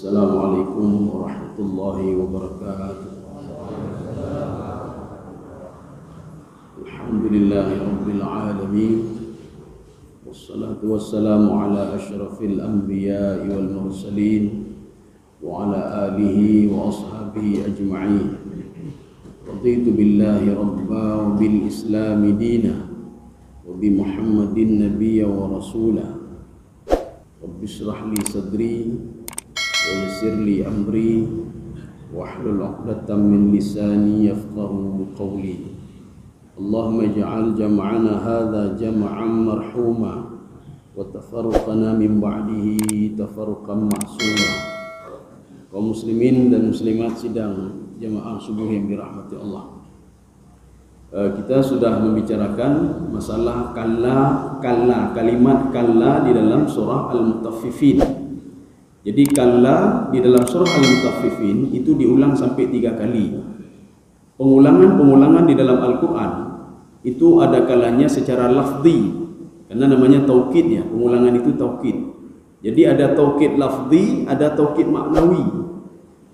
Assalamualaikum warahmatullahi wabarakatuh. Alhamdulillahi rabbil alamin. Wassalatu wassalamu ala asyrafil anbiya'i wal mursalin wa ala alihi wa ashabihi ajma'in. Raditu billahi rabba wa bil islami dina wa bi Muhammadin nabiyya wa rasula. Rabbi shrah li sadri wa yassir li amri wahlul 'uqdatam min lisani yafqahu qawli. Allahumma ij'al jam'ana hadza jam'an marhuma wa tafarruqana min ba'dihi tafarruqan ma'suma. Kaum muslimin dan muslimat sidang jamaah subuh yang dirahmati Allah. Kita sudah membicarakan masalah kalimat kalla di dalam surah Al-Mutaffifin. Jadi kalla di dalam surah Al-Mutaffifin itu diulang sampai 3 kali. Pengulangan di dalam Al-Quran itu ada kalanya secara lafzi, karena namanya taukid ya, pengulangan itu taukid. Jadi ada taukid lafzi, ada taukid maknawi.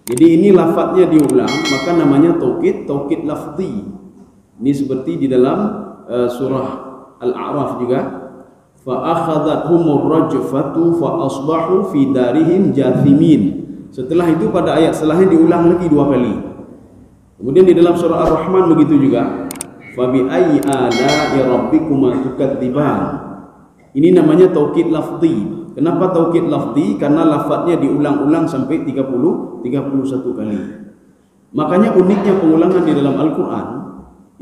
Jadi ini lafadznya diulang, maka namanya taukid lafzi. Ini seperti di dalam surah Al-A'raf juga. فَأَخَذَتْهُمُ الرَّجْفَةُ فَأَصْبَحُوا فِي دَارِهِمْ جَاثِمِينَ. Setelah itu pada ayat setelahnya diulang lagi 2 kali. Kemudian di dalam surah Ar-Rahman begitu juga. فَبِأَيِّ آلَاءِ رَبِّكُمَا تُكَذِّبَانِ. Ini namanya taukid lafzi. Kenapa taukid lafzi? Karena lafadznya diulang-ulang sampai 31 kali. Makanya uniknya pengulangan di dalam Al-Quran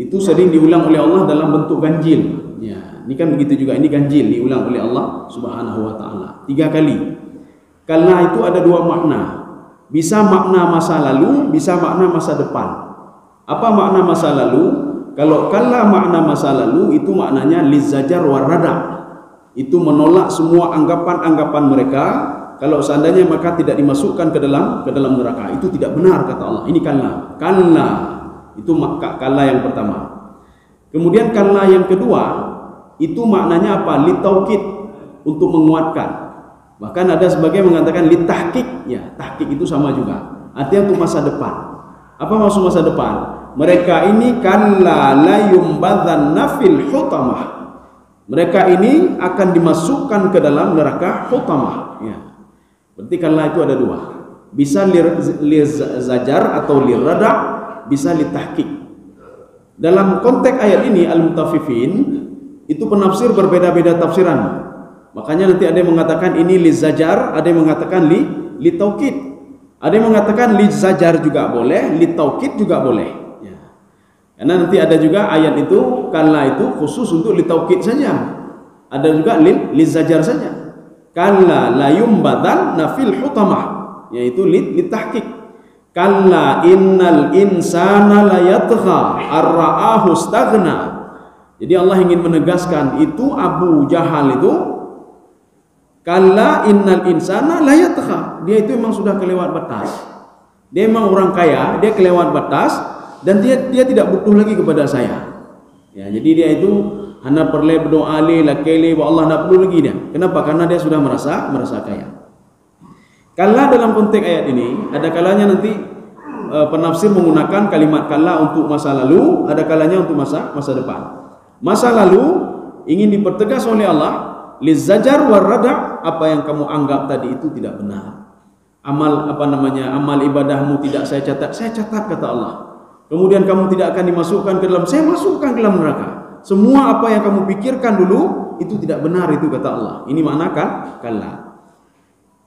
itu sering diulang oleh Allah dalam bentuk ganjil. Ya, ini kan begitu juga, ini ganjil diulang oleh Allah Subhanahu wa taala 3 kali. Kalla itu ada 2 makna. Bisa makna masa lalu, bisa makna masa depan. Apa makna masa lalu? Kalau kalla makna masa lalu itu maknanya lizajar warada. Itu menolak semua anggapan-anggapan mereka. Kalau seandainya maka tidak dimasukkan ke dalam neraka. Itu tidak benar kata Allah. Ini kalla. Kalla itu kalla yang pertama. Kemudian kalla yang kedua itu maknanya apa? Litaukid, untuk menguatkan. Bahkan ada sebagian mengatakan litahqiq. Ya, tahqiq itu sama juga. Artinya untuk masa depan. Apa maksud masa depan? Mereka ini kalla la yumbadzanna fil hutamah. Mereka ini akan dimasukkan ke dalam neraka hutamah. Ya. Berarti kalla itu ada 2. Bisa lizajar atau lirada, bisa litahqiq. Dalam konteks ayat ini Al-Mutaffifin itu penafsir berbeda-beda tafsiran. Makanya nanti ada yang mengatakan ini lizajar, ada yang mengatakan li taukid. Ada yang mengatakan lizajar juga boleh, li taukid juga boleh. Ya. Karena nanti ada juga ayat itu kalla itu khusus untuk li taukid saja. Ada juga lizajar saja. Kalla la yumbadzanna fil hutamah, yaitu li tahqiq. Kalla innal insana la yatgha ar-ra'ahu istaghna. Jadi Allah ingin menegaskan itu Abu Jahal itu kalla innal insana la yatgha. Dia itu memang sudah kelewat batas. Dia memang orang kaya, dia kelewat batas dan dia tidak butuh lagi kepada saya. Ya, jadi dia itu hana perle berdoa li lakeli wa Allah tidak perlu lagi dia. Kenapa? Karena dia sudah merasa kaya. Kalla dalam konteks ayat ini ada kalanya nanti penafsir menggunakan kalimat kalla untuk masa lalu, ada kalanya untuk masa depan. Masa lalu ingin dipertegas oleh Allah, lizajar warada, apa yang kamu anggap tadi itu tidak benar. Amal ibadahmu tidak saya catat kata Allah. Kemudian kamu tidak akan dimasukkan ke dalam, saya masukkan ke dalam neraka. Semua apa yang kamu pikirkan dulu itu tidak benar itu kata Allah. Ini makna kalla.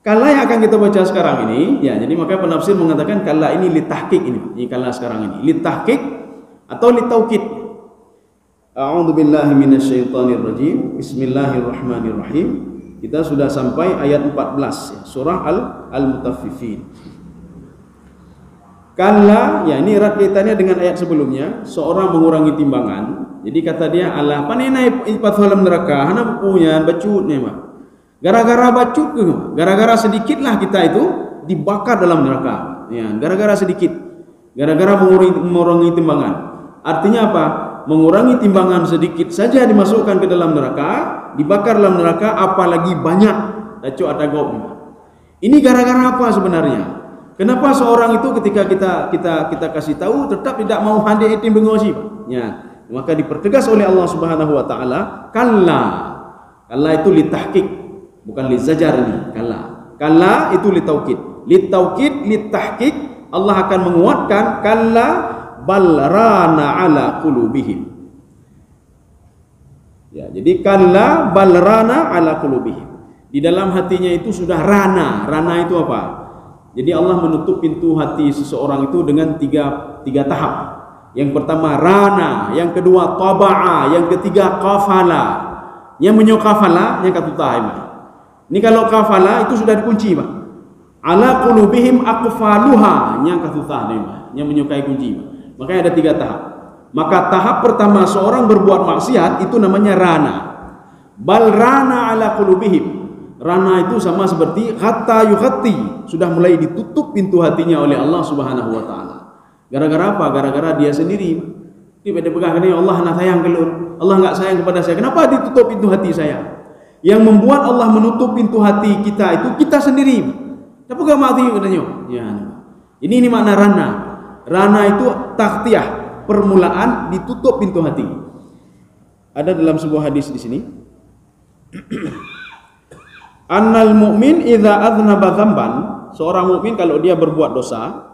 Kalla yang akan kita baca sekarang ini, ya, jadi maka penafsir mengatakan kalla ini litahqiq ini kalla sekarang ini, litahqiq atau litaukid. A'udzu billahi minasyaitonir rajim. Bismillahirrahmanirrahim. Kita sudah sampai ayat 14 ya, surah Al-Mutaffifin. Kalla, ya ini erat kaitannya dengan ayat sebelumnya, seorang mengurangi timbangan. Jadi kata dia, Allah panenai ipat dalam neraka, hana punya bacutnya mah. Gara-gara bacut ke, gara-gara sedikitlah kita itu dibakar dalam neraka. Ya, gara-gara sedikit. Gara-gara mengurangi timbangan. Artinya apa? Mengurangi timbangan sedikit saja dimasukkan ke dalam neraka, dibakar dalam neraka, apalagi banyak. Dacu atagop. Ini gara-gara apa sebenarnya? Kenapa seorang itu ketika kita kasih tahu tetap tidak mau hadir itim bengosi? Ya, maka dipertegas oleh Allah Subhanahu wa taala, kalla. Kalla itu litahqiq, bukan lizajar ini. Kalla. Kalla itu litaukid. Litaukid, litahqiq, Allah akan menguatkan kalla bal rana ala qulubihim. Ya, jadi kalla bal rana ala qulubihim. Di dalam hatinya itu sudah rana. Rana itu apa? Jadi Allah menutup pintu hati seseorang itu dengan tiga tahap. Yang pertama rana, yang kedua taba'a, yang ketiga kafala. Yang menyokafala, yang katutah. Ini kalau kafala itu sudah dikunci, Pak. Ala qulubihim aqfaluha, yang katutah, yang menyukai kunci. Makanya ada 3 tahap. Maka tahap pertama seorang berbuat maksiat itu namanya rana. Bal rana ala qulubihim. Rana itu sama seperti hatta yukhatti, sudah mulai ditutup pintu hatinya oleh Allah Subhanahu wa taala. Gara-gara apa? Gara-gara dia sendiri. Dia pada pegang ini, Allah nak sayang kelur. Allah enggak sayang kepada saya. Kenapa ditutup pintu hati saya? Yang membuat Allah menutup pintu hati kita itu kita sendiri. Tapi enggak mati katanya. Ya. Ini makna rana. Rana itu takhtiyah, permulaan ditutup pintu hati. Ada dalam sebuah hadis di sini. Annal mu'min idza adznaba dzamban, seorang mukmin kalau dia berbuat dosa,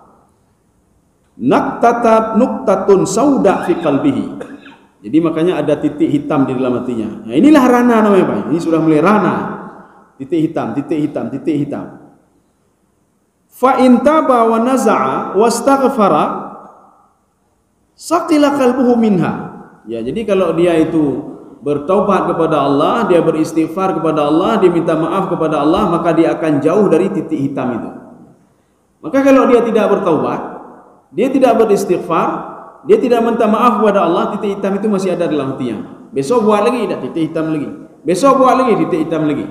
nuktatun sauda fi qalbihi. Jadi makanya ada titik hitam di dalam hatinya. Nah, inilah rana namanya, Pak. Ini sudah mulai rana. Titik hitam, titik hitam, titik hitam. Fa in taba wa naza'a wastaghfara saqila qalbuhu minha. Ya, jadi kalau dia itu bertaubat kepada Allah, dia beristighfar kepada Allah, dia minta maaf kepada Allah, maka dia akan jauh dari titik hitam itu. Maka kalau dia tidak bertaubat, dia tidak beristighfar, dia tidak minta maaf kepada Allah, titik hitam itu masih ada dalam hatinya. Besok buat lagi, dah titik hitam lagi. Besok buat lagi, titik hitam lagi.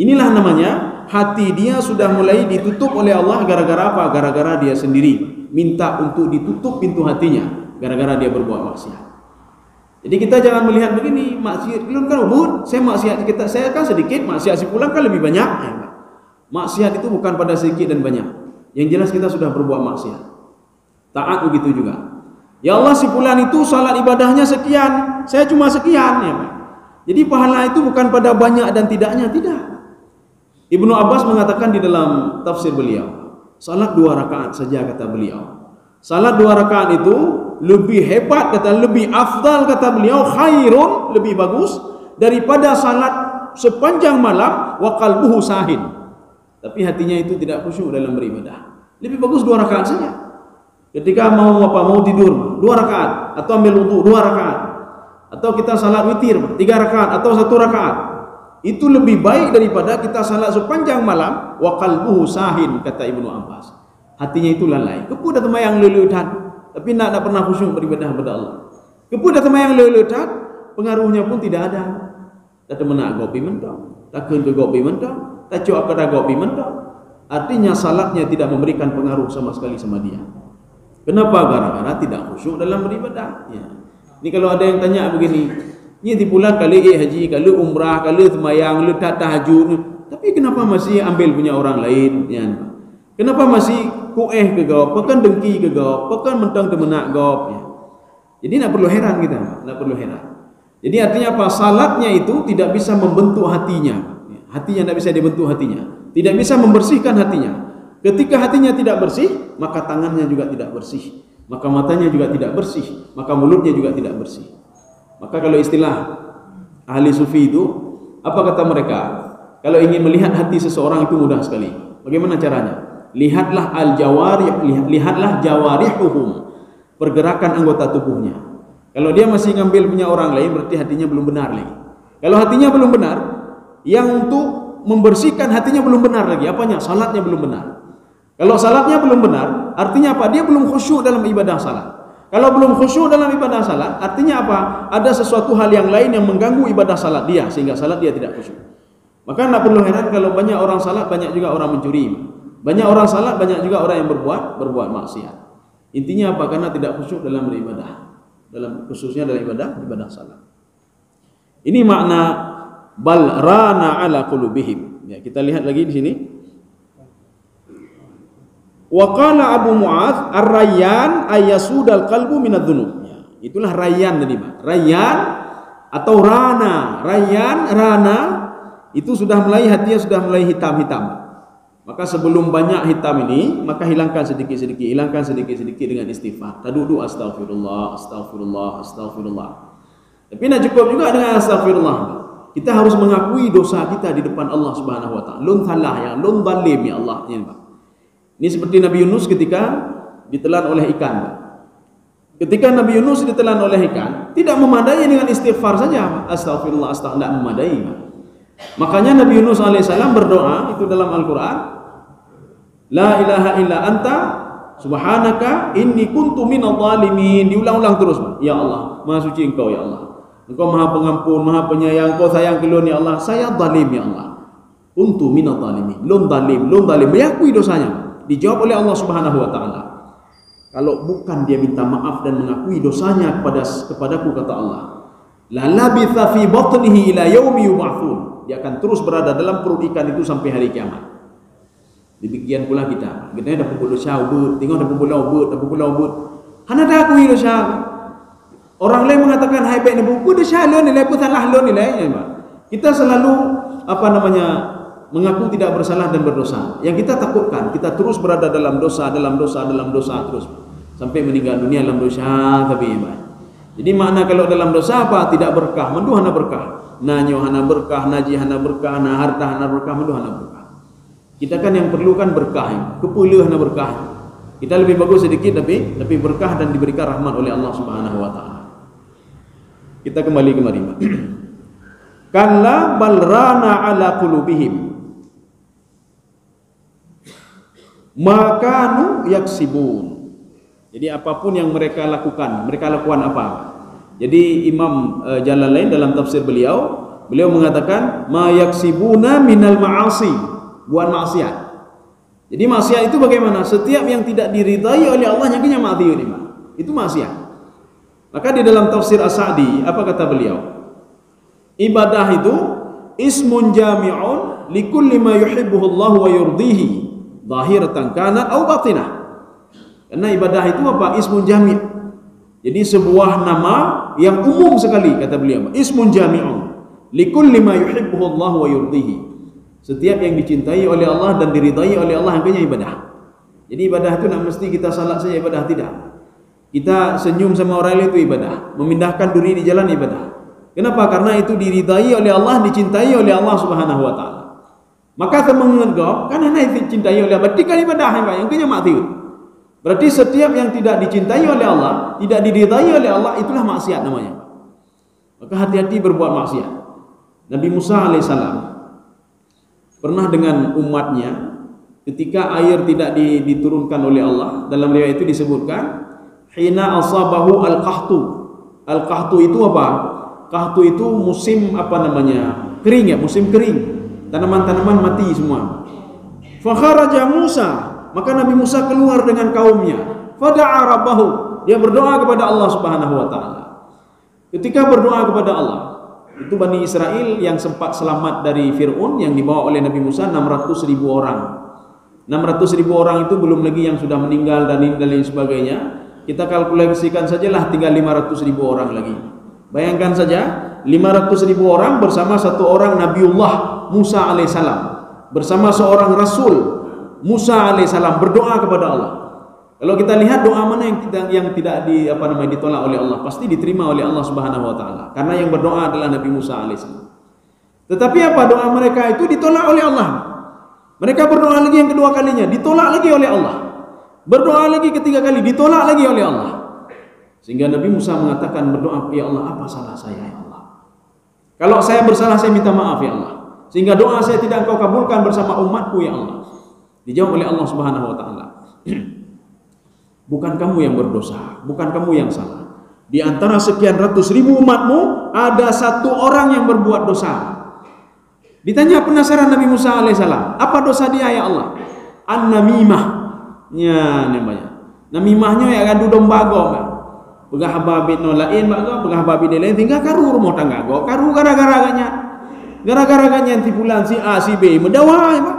Inilah namanya hati dia sudah mulai ditutup oleh Allah gara-gara apa? Gara-gara dia sendiri minta untuk ditutup pintu hatinya gara-gara dia berbuat maksiat. Jadi kita jangan melihat begini, maksiat belum kan umur, saya maksiat saya kan sedikit, maksiat si pulang kan lebih banyak. Maksiat itu bukan pada sedikit dan banyak. Yang jelas kita sudah berbuat maksiat. Taat begitu juga. Ya Allah, si pulang itu salat ibadahnya sekian, saya cuma sekian, ya Pak. Jadi pahala itu bukan pada banyak dan tidaknya, tidak. Ibnu Abbas mengatakan di dalam tafsir beliau, salat 2 rakaat saja kata beliau. Salat 2 rakaat itu lebih hebat, kata lebih afdal, kata beliau, khairun, lebih bagus daripada salat sepanjang malam wa qalbuhu sahin, tapi hatinya itu tidak khusyuk dalam beribadah. Lebih bagus 2 rakaat saja. Ketika mau tidur 2 rakaat, atau ambil wudu 2 rakaat, atau kita salat witir 3 rakaat atau 1 rakaat, itu lebih baik daripada kita salat sepanjang malam wa qalbuhu sahin, kata Ibnu Abbas. Hatinya itu lalai. Kepu dah temayang leledat, tapi nak pernah khusyuk beribadah kepada Allah. Kepu dah temayang leledat, pengaruhnya pun tidak ada. Tak temenak gopi mentang, tak ke gopi mentang, tak cuk akada gopi mentang. Artinya salatnya tidak memberikan pengaruh sama sekali sama dia. Kenapa? Gara-gara tidak khusyuk dalam beribadah. Ya. Ini kalau ada yang tanya begini, ini di bulan kali haji, kali umrah, kali temayang, kali tahajud, tapi kenapa masih ambil punya orang lain? Ya. Kenapa masih kueh ke gawap, pekan dengki ke gawap, pekan mentang temenak gawap, ya. Jadi nak perlu heran kita, nak perlu heran. Jadi artinya apa? Salatnya itu tidak bisa membentuk hatinya. Hatinya tidak bisa dibentuk hatinya, tidak bisa membersihkan hatinya. Ketika hatinya tidak bersih, maka tangannya juga tidak bersih, maka matanya juga tidak bersih, maka mulutnya juga tidak bersih. Maka kalau istilah ahli sufi itu, apa kata mereka? Kalau ingin melihat hati seseorang itu mudah sekali. Bagaimana caranya? Lihatlah lihatlah jawarihuhum, pergerakan anggota tubuhnya. Kalau dia masih ngambil punya orang lain, berarti hatinya belum benar lagi. Kalau hatinya belum benar, yang untuk membersihkan hatinya belum benar lagi. Apanya? Salatnya belum benar. Kalau salatnya belum benar, artinya apa? Dia belum khusyuk dalam ibadah salat. Kalau belum khusyuk dalam ibadah salat, artinya apa? Ada sesuatu hal yang lain yang mengganggu ibadah salat dia, sehingga salat dia tidak khusyuk. Maka tak perlu heran kalau banyak orang salat, banyak juga orang mencuri. Banyak orang salat, banyak juga orang yang berbuat maksiat. Intinya apa? Karena tidak khusyuk dalam beribadah, khususnya dalam ibadah salat. Ini makna bal rana ala qulubihim. Ya, kita lihat lagi di sini. Wa qala Abu Mu'adz ar-rayyan ayyasudal qalbu minadz-dzunub. Ya, itulah rayyan tadi, Pak. Rayyan atau rana. Rayyan, rana itu sudah mulai hatinya sudah mulai hitam-hitam. Maka sebelum banyak hitam ini, maka hilangkan sedikit-sedikit, hilangkan sedikit-sedikit dengan istighfar. Tadudu astagfirullah, astagfirullah, astagfirullah. Tapi nak cukup juga dengan astagfirullah. Kita harus mengakui dosa kita di depan Allah Subhanahu wa taala. Lun salah ya, lun zalim ya Allah, ini, Pak. Ini seperti Nabi Yunus ketika ditelan oleh ikan. Ketika Nabi Yunus ditelan oleh ikan, tidak memadai dengan istighfar saja. Astagfirullah, astagfirullah, tidak memadai. Makanya Nabi Yunus alaihissalam berdoa itu dalam Al-Quran. La ilaha illa anta subhanaka inni kuntu minadh dhalimin. Diulang-ulang terus. Ya Allah, Maha suci Engkau ya Allah. Engkau Maha pengampun, Maha penyayang. Engkau sayang kelon ya Allah. Saya zalim ya Allah. Kuntu minadh dhalimin. Lun zalim, lun zalim. Mengakui dosanya. Dijawab oleh Allah Subhanahu wa taala. Kalau bukan dia minta maaf dan mengakui dosanya kepadaku, kata Allah, la labitha fi batnihi ila yaumi yub'atsun. Dia akan terus berada dalam perut ikan itu sampai hari kiamat. Demikian pula kita. Kita dah berbuat dosa ubud, tengok dah berbuat ubud. Hana dah akui dosa. Orang lain mengatakan hai baik ni buku dosa lon ni, lepas salah lon ni lah. Kita selalu mengaku tidak bersalah dan berdosa. Yang kita takutkan, kita terus berada dalam dosa terus sampai meninggal dunia dalam dosa. Tapi jadi makna kalau dalam dosa apa? Tidak berkah, menduh hana berkah. Nanyo hana berkah, naji hana berkah, na harta hana berkah, menduh hana berkah. Kita kan yang perlu kan berkah, kepuluh hana berkah. Kita lebih bagus sedikit tapi berkah dan diberikan rahmat oleh Allah Subhanahu wa taala. Kita kembali kemari. Kalla balrana ala qulubihim makanu yaksibun. Jadi apapun yang mereka lakukan apa? Jadi Imam Jalalain dalam tafsir beliau mengatakan ma yaksibuna minal ma'asi, buat maksiat. Jadi maksiat itu bagaimana? Setiap yang tidak diridai oleh Allah yang kena maksiat itu maksiat. Maka di dalam tafsir As-Sa'di apa kata beliau? Ibadah itu ismun jami'un likulli ma yuhibbuhu Allah wa yurdihi, zahiratan kana aw batinah. Karena ibadah itu apa? Ismun jami'. Jadi sebuah nama yang umum sekali, kata beliau. Ismun jami'un likulli ma yuhibbuhu Allah wa yurdihi. Setiap yang dicintai oleh Allah dan diridai oleh Allah hanya ibadah. Jadi ibadah itu nak mesti kita salat saja ibadah, tidak. Kita senyum sama orang lain itu ibadah. Memindahkan duri di jalan ibadah. Kenapa? Karena itu diridai oleh Allah, dicintai oleh Allah Subhanahu wa taala. Maka temenggap kan ana dicintai oleh Allah, berarti kan ibadah yang kena maksiat. Berarti setiap yang tidak dicintai oleh Allah, tidak diridai oleh Allah, itulah maksiat namanya. Maka hati-hati berbuat maksiat. Nabi Musa alaihissalam pernah dengan umatnya ketika air tidak diturunkan oleh Allah. Dalam riwayat itu disebutkan hina asabahu al-qahtu. Al-qahtu itu apa? Qahtu itu musim kering ya, musim kering. Tanaman-tanaman mati semua. Fa kharaja Musa, maka Nabi Musa keluar dengan kaumnya. Fada'a rabbahu, dia berdoa kepada Allah Subhanahu wa taala. Ketika berdoa kepada Allah, itu Bani Israel yang sempat selamat dari Fir'aun yang dibawa oleh Nabi Musa 600.000 orang. 600.000 orang itu belum lagi yang sudah meninggal dan lain sebagainya. Kita kalkulasikan sajalah tinggal 500.000 orang lagi. Bayangkan saja 500.000 orang bersama satu orang Nabiullah Musa alaihissalam, bersama seorang Rasul Musa alaihissalam berdoa kepada Allah. Kalau kita lihat doa mana yang tidak ditolak oleh Allah, pasti diterima oleh Allah Subhanahu wa taala. Karena yang berdoa adalah Nabi Musa alaihissalam. Tetapi apa, doa mereka itu ditolak oleh Allah. Mereka berdoa lagi yang kedua kalinya, ditolak lagi oleh Allah. Berdoa lagi ketiga kali, ditolak lagi oleh Allah. Sehingga Nabi Musa mengatakan berdoa, ya Allah, apa salah saya ya Allah? Kalau saya bersalah, saya minta maaf ya Allah. Sehingga doa saya tidak Engkau kabulkan bersama umatku ya Allah. Dijawab oleh Allah Subhanahu wa taala. Bukan kamu yang berdosa, bukan kamu yang salah. Di antara sekian ratus ribu umatmu ada satu orang yang berbuat dosa. Ditanya penasaran Nabi Musa alaihissalam, apa dosa dia ya Allah? An-namimah. Ya namanya. Namimahnya ya gaduh domba go. Pegah babi no lain bago, pegah babi lain tinggal karu rumah tangga go. Karu gara-gara ganya. Gara-gara ganya tipulan si A si B mendawai, Pak.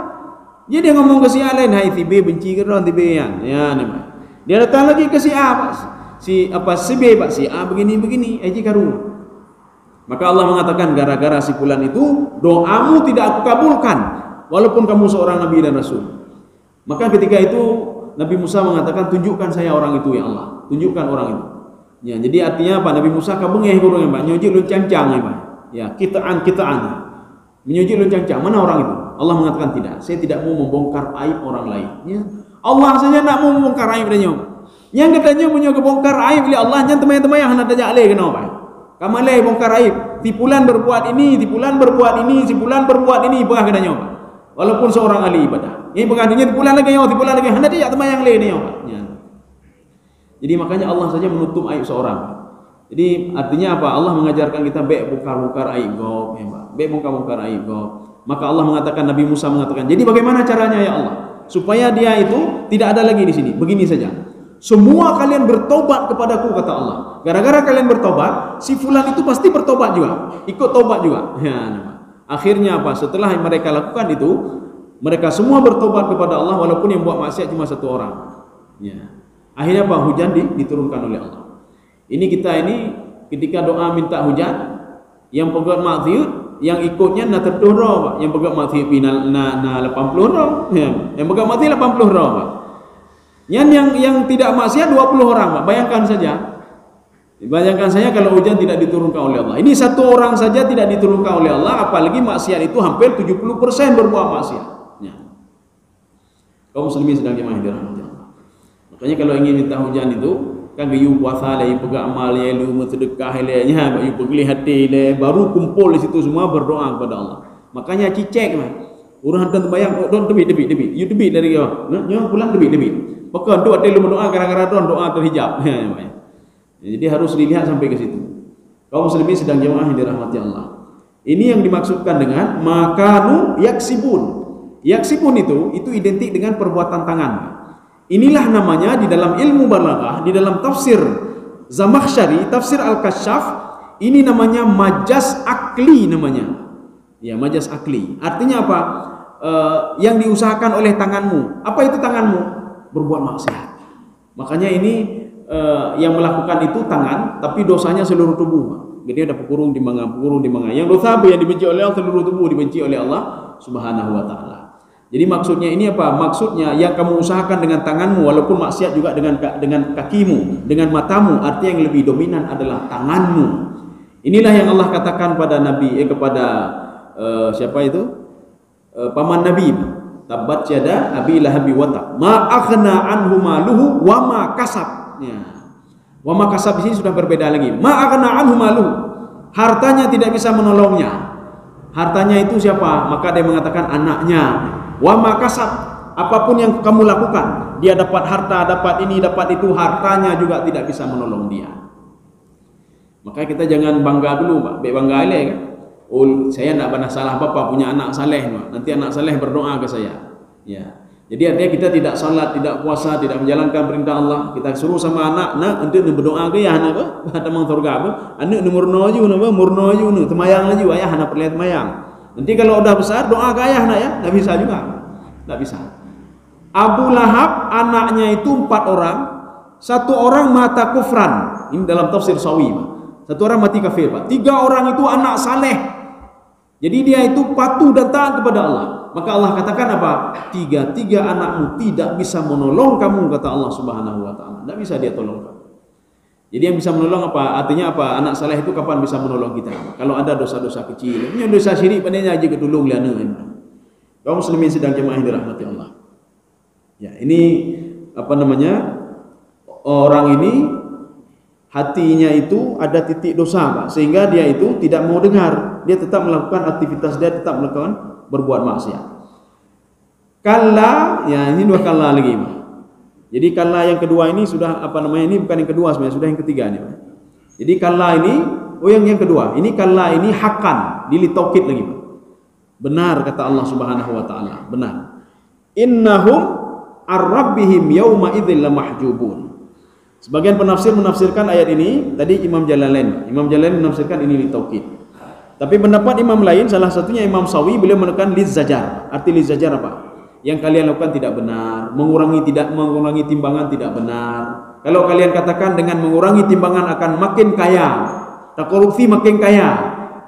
Jadi dia ngomong ke si A lain, hai si B benci ke orang si B ya. Ya, dia datang lagi ke si A, Pak. Si B Pak, si A begini aji karu. Maka Allah mengatakan gara-gara si fulan itu doamu tidak aku kabulkan walaupun kamu seorang nabi dan rasul. Maka ketika itu Nabi Musa mengatakan tunjukkan saya orang itu ya Allah. Tunjukkan orang itu. Ya, jadi artinya apa? Nabi Musa kabengeh kurang Pak, nyojik luncang-cang ya Pak. Ya, kitaan. Menyojik luncang-cang, mana orang itu? Allah mengatakan tidak. Saya tidak mau membongkar aib orang lain. Ya. Allah saja nak mau membongkar aib dia. Yang katanya punya kebongkar aib oleh Allah yang teman-teman yang hendak tajak leh kenapa? Kamalai bongkar aib. Tipulan berbuat ini, tipulan berbuat ini, tipulan berbuat ini, bah katanya. Walaupun seorang ahli ibadah. Ini pengadinya tipulan lagi hendak tajak teman yang leh dia. Ya. Jadi makanya Allah saja menutup aib seorang. Jadi artinya apa? Allah mengajarkan kita baik bongkar-bongkar aib gob, ya, baik bongkar-bongkar aib gob. Maka Allah mengatakan, Nabi Musa mengatakan, jadi bagaimana caranya ya Allah supaya dia itu tidak ada lagi di sini? Begini saja. Semua kalian bertobat kepadaku kata Allah. Gara-gara kalian bertobat, si fulan itu pasti bertobat juga, ikut tobat juga. Ya, akhirnya apa? Setelah mereka lakukan itu, mereka semua bertobat kepada Allah walaupun yang buat maksiat cuma satu orang. Ya. Akhirnya apa? Hujan diturunkan oleh Allah. Ini kita ini ketika doa minta hujan, yang pegat maksiat yang ikutnya na tertuh Pak. Yang pegat maksiat na 80 roh. Ya. Yang pegat maksiat 80 roh Pak. Yang tidak maksiat 20 orang Pak. Bayangkan saja. Bayangkan saja kalau hujan tidak diturunkan oleh Allah. Ini satu orang saja tidak diturunkan oleh Allah, apalagi maksiat itu hampir 70% berbuat maksiat. Ya. Kaum muslimin sedang jemaah dirahmati Allah. Makanya kalau ingin minta hujan itu kan you puasa le, pegak amal le, lu sedekah le, nya you pergi hati le, baru kumpul di situ semua berdoa kepada Allah. Makanya cicek mah. Urang hantar bayang don debit. You debit dari yo. Nyo pulang debit. Pokok tu ada lu berdoa gara-gara doa terhijab. Jadi harus dilihat sampai ke situ. Kaum muslimin sedang jemaah yang dirahmati Allah. Ini yang dimaksudkan dengan makanu yaksibun. Yaksibun itu identik dengan perbuatan tangan. Inilah namanya di dalam ilmu balaghah, di dalam tafsir Zamakhsyari, tafsir Al-Kasyaf, ini namanya majaz akli namanya. Ya, majaz akli. Artinya apa? Yang diusahakan oleh tanganmu. Apa itu tanganmu? Berbuat maksiat. Makanya ini yang melakukan itu tangan, tapi dosanya seluruh tubuh. Jadi ada purung di manga. Yang dosa apa yang dibenci oleh Allah, seluruh tubuh dibenci oleh Allah Subhanahu wa taala. Jadi maksudnya ini apa? Maksudnya yang kamu usahakan dengan tanganmu, walaupun maksiat juga dengan kakimu, dengan matamu, artinya yang lebih dominan adalah tanganmu. Inilah yang Allah katakan pada Nabi kepada siapa itu? Paman Nabi. Tabbat yada abi lahabi wa tab. Ma aghna anhu maluhu wa ma kasab. Ya. Wa ma kasab di sini sudah berbeda lagi. Ma aghna anhu maluhu. Hartanya tidak bisa menolongnya. Hartanya itu siapa? Maka dia mengatakan anaknya. Wa makasab, apapun yang kamu lakukan, dia dapat harta, dapat ini, dapat itu, hartanya juga tidak bisa menolong dia. Maka kita jangan bangga dulu, Pak. Bangga ile kan. Oh, saya tidak pernah salah bapak punya anak saleh, Pak. Nanti anak saleh berdoa ke saya. Ya. Jadi artinya kita tidak salat, tidak puasa, tidak menjalankan perintah Allah. Kita suruh sama anak, nak nanti berdoa ke ya anak apa? Ada mang surga apa? Anak murno aju apa? Murno aju nu, temayang aju ayah anak perlihat temayang. Nanti kalau udah besar doa ke ayah nak ya, tak bisa juga. Tak bisa. Abu Lahab anaknya itu 4 orang. 1 orang mata kufran. Ini dalam tafsir Sawi. 1 orang mati kafir, Pak. 3 orang itu anak saleh. Jadi dia itu patuh dan taat kepada Allah. Maka Allah katakan apa? 3 anakmu tidak bisa menolong kamu, kata Allah Subhanahu wa taala. Tidak bisa dia tolong kamu. Jadi yang bisa menolong apa? Artinya apa? Anak saleh itu kapan bisa menolong kita? Kalau ada dosa-dosa kecil. Ini dosa syirik padanya aja ketulung liana. Kaum muslimin sedang jemaah yang dirahmati Allah. Ya, ini apa namanya? Orang ini hatinya itu ada titik dosa, Pak. Sehingga dia itu tidak mau dengar. Dia tetap melakukan aktivitas, dia tetap melakukan berbuat maksiat. Kalla, ya ini 2 kalla lagi, Pak. Jadi kalla yang kedua ini sudah apa namanya, ini bukan yang kedua sebenarnya, sudah yang ketiga nih, Pak. Jadi kalla ini, yang kedua, ini kalla ini hakan, dilitaukid lagi, Pak. Benar kata Allah Subhanahu wa taala, benar. Innahum ar-rabbihim yauma idzil lamahjubun. Sebagian penafsir menafsirkan ayat ini, tadi Imam Jalalain menafsirkan ini litaukid. Tapi pendapat imam lain, salah satunya Imam Sawi, beliau menekan lizajar. Arti lizajar apa? yang kalian lakukan tidak benar, mengurangi timbangan tidak benar. Kalau kalian katakan dengan mengurangi timbangan akan makin kaya, tak korupsi makin kaya,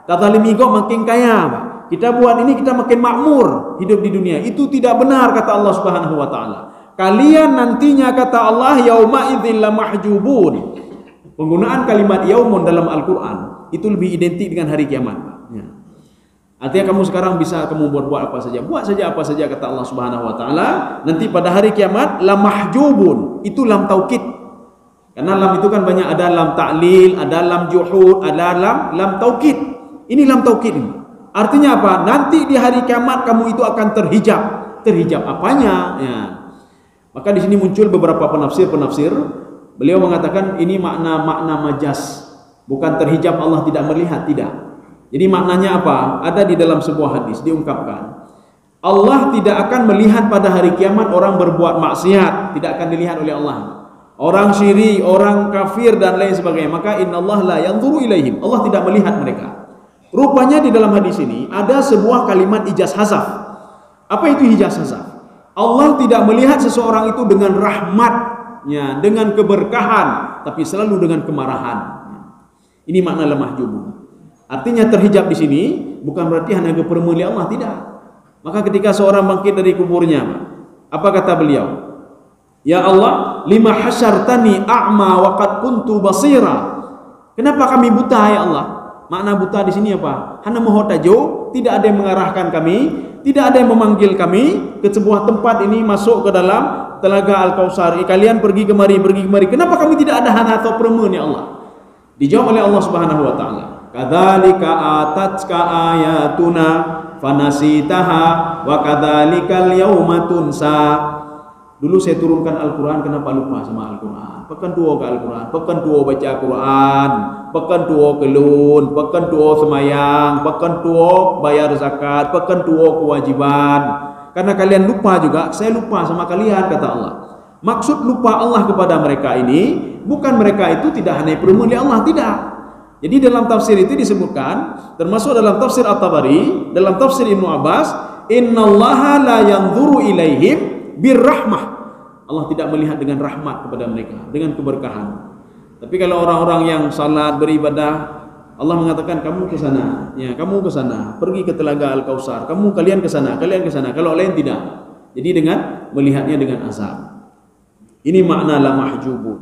tak zalim ego makin kaya, kita buat ini kita makin makmur hidup di dunia, itu tidak benar kata Allah Subhanahu wa taala. Kalian nantinya kata Allah yauma idzil lamahjubun. Penggunaan kalimat yaumun dalam Al-Qur'an itu lebih identik dengan hari kiamat. Ya. Artinya kamu sekarang bisa kamu buat apa saja, buat saja apa saja kata Allah Subhanahu wa taala. Nanti pada hari kiamat lamahjubun, itu lam taukid. Karena lam itu kan banyak, ada lam ta'lil, ada lam juhud, ada lam taukid. Ini lam taukid ini. Artinya apa? Nanti di hari kiamat kamu itu akan terhijab. Terhijab apanya? Ya. Maka di sini muncul beberapa penafsir. Beliau mengatakan ini makna majas, bukan terhijab Allah tidak melihat, tidak. Jadi maknanya apa? Ada di dalam sebuah hadis diungkapkan, Allah tidak akan melihat pada hari kiamat orang berbuat maksiat, tidak akan dilihat oleh Allah. Orang syirik, orang kafir dan lain sebagainya. Maka innallaha la yanzuru ilaihim. Allah tidak melihat mereka. Rupanya di dalam hadis ini ada sebuah kalimat ijaz hazaf. Apa itu ijaz hazaf? Allah tidak melihat seseorang itu dengan rahmatnya, dengan keberkahan, tapi selalu dengan kemarahan. Ini makna lamahjubun. Artinya terhijab di sini bukan berarti hanya kepermuliaan Allah, tidak. Maka ketika seorang bangkit dari kuburnya, apa kata beliau? Ya Allah, lima hasyartani a'ma wa qad kuntu basira. Kenapa kami buta ya Allah? Makna buta di sini apa? Hana mohotajo, tidak ada yang mengarahkan kami, tidak ada yang memanggil kami ke sebuah tempat ini masuk ke dalam telaga Al-Kautsar. Kalian pergi kemari. Kenapa kami tidak ada hana atau permen ya Allah? Dijawab oleh Allah Subhanahu wa taala. Kadzalika atatka ayatuna fanasitaha wa kadzalikal yauma tunsa. Dulu saya turunkan Al-Quran, kenapa lupa sama Al-Quran? Pekan dua ke Al-Quran, pekan dua baca Al-Quran, pekan dua kelun, pekan dua semayang, pekan dua bayar zakat, pekan dua kewajiban. Karena kalian lupa juga, saya lupa sama kalian kata Allah. Maksud lupa Allah kepada mereka ini, bukan mereka itu tidak hanya permulia Allah, tidak. Jadi dalam tafsir itu disebutkan, termasuk dalam tafsir At-Tabari, dalam tafsir Ibnu Abbas, innallaha la yanzuru ilaihim birrahmah. Allah tidak melihat dengan rahmat kepada mereka, dengan keberkahan. Tapi kalau orang-orang yang salat beribadah, Allah mengatakan kamu ke sana, ya kamu ke sana, pergi ke telaga Al-Kautsar, kalian ke sana, kalau lain tidak. Jadi dengan melihatnya dengan azab. Ini makna lamahjubun.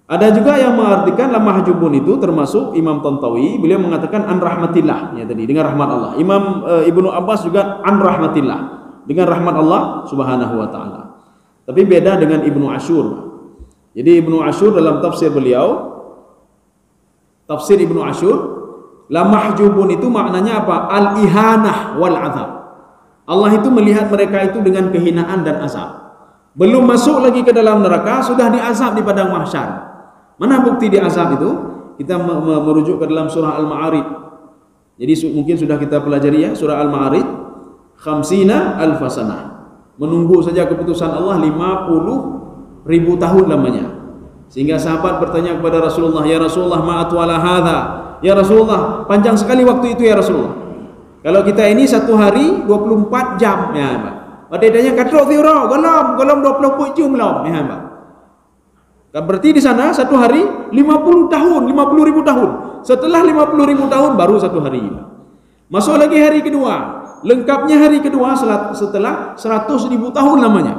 Ada juga yang mengartikan lamahjubun itu termasuk Imam Tantawi, beliau mengatakan an rahmatillah, ya tadi dengan rahmat Allah. Imam Ibnu Abbas juga an rahmatillah, dengan rahmat Allah Subhanahu wa taala. Tapi beda dengan Ibnu Asyur. Jadi Ibnu Asyur dalam tafsir beliau, tafsir Ibnu Asyur, lamahjubun itu maknanya apa? Al-ihanah wal azab. Allah itu melihat mereka itu dengan kehinaan dan azab. Belum masuk lagi ke dalam neraka, sudah diazab di padang mahsyar. Mana bukti diazab itu? Kita merujuk ke dalam surah Al-Ma'arij. Jadi mungkin sudah kita pelajari ya, surah Al-Ma'arij, khamsina alfasanah. Menunggu saja keputusan Allah 50.000 tahun lamanya. Sehingga sahabat bertanya kepada Rasulullah, ya Rasulullah ma'atwala hadha. Ya Rasulullah, panjang sekali waktu itu ya Rasulullah. Kalau kita ini satu hari 24 jam ya Pak. Padanya katrok zero, golom 20 jam belum ya Pak. Berarti di sana satu hari 50 tahun, 50.000 tahun. Setelah 50.000 tahun baru satu hari. Masuk lagi hari kedua. Lengkapnya hari kedua setelah 100.000 tahun lamanya.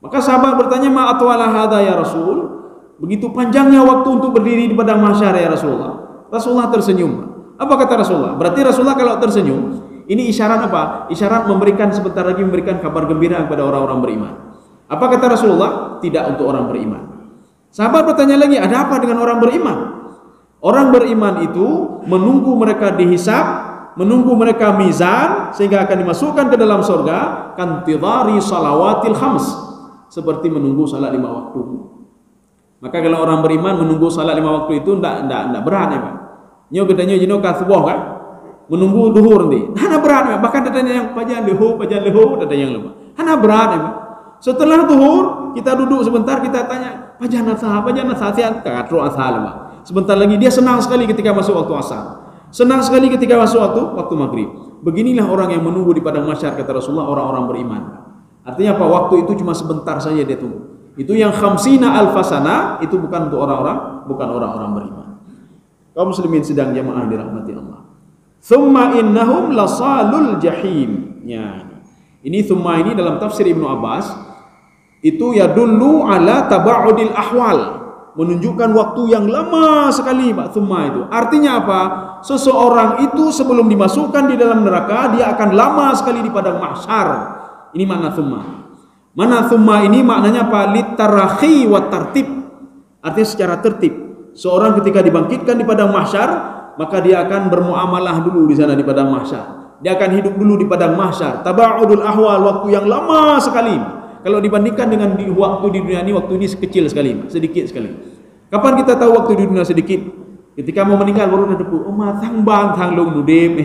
Maka sahabat bertanya, ma'atwala hadha ya Rasul. Begitu panjangnya waktu untuk berdiri di padang mahsyar ya Rasulullah. Rasulullah tersenyum. Apa kata Rasulullah? Berarti Rasulullah kalau tersenyum, ini isyarat apa? Isyarat memberikan sebentar lagi memberikan kabar gembira kepada orang-orang beriman. Apa kata Rasulullah? Tidak untuk orang beriman. Sahabat bertanya lagi, ada apa dengan orang beriman? Orang beriman itu menunggu mereka dihisab, menunggu mereka mizan sehingga akan dimasukkan ke dalam surga, kantidhari salawatil khams, seperti menunggu salat 5 waktu. Maka kalau orang beriman menunggu salat 5 waktu itu tidak berat ya Pak. Nyo gedanya jino kasboh kan? Menunggu duhur nanti. Hana berat ya, bahkan ada yang pajan leho, ada yang lemah. Hana berat ya Pak. Setelah duhur kita duduk sebentar, kita tanya pajan asal sian katro asal Pak. Sebentar lagi dia senang sekali ketika masuk waktu asar. Senang sekali ketika masuk waktu maghrib. Beginilah orang yang menunggu di padang mahsyar, kata Rasulullah, orang-orang beriman. Artinya apa? Waktu itu cuma sebentar saja dia tunggu. Itu yang khamsina alfasana, itu bukan untuk orang-orang, bukan orang-orang beriman. Kaum muslimin sedang jamaah dirahmati Allah. Thumma innahum lasalul jahim. Ya. Ini thumma ini dalam tafsir Ibnu Abbas itu yadullu ala taba'udil ahwal, menunjukkan waktu yang lama sekali Pak thumma itu. Artinya apa? Seseorang itu sebelum dimasukkan di dalam neraka dia akan lama sekali di padang mahsyar. Ini makna thumma. Mana thumma ini maknanya apa? Litarahi wa tartib. Artinya secara tertib. Seorang ketika dibangkitkan di padang mahsyar, maka dia akan bermuamalah dulu di sana di padang mahsyar. Dia akan hidup dulu di padang mahsyar. Taba'udul ahwal, waktu yang lama sekali. Kalau dibandingkan dengan waktu di dunia ini, waktu ini kecil sekali, sedikit sekali. Kapan kita tahu waktu di dunia sedikit? Ketika mau meninggal baru ada depu. Oh, matang bang, tang long nudem,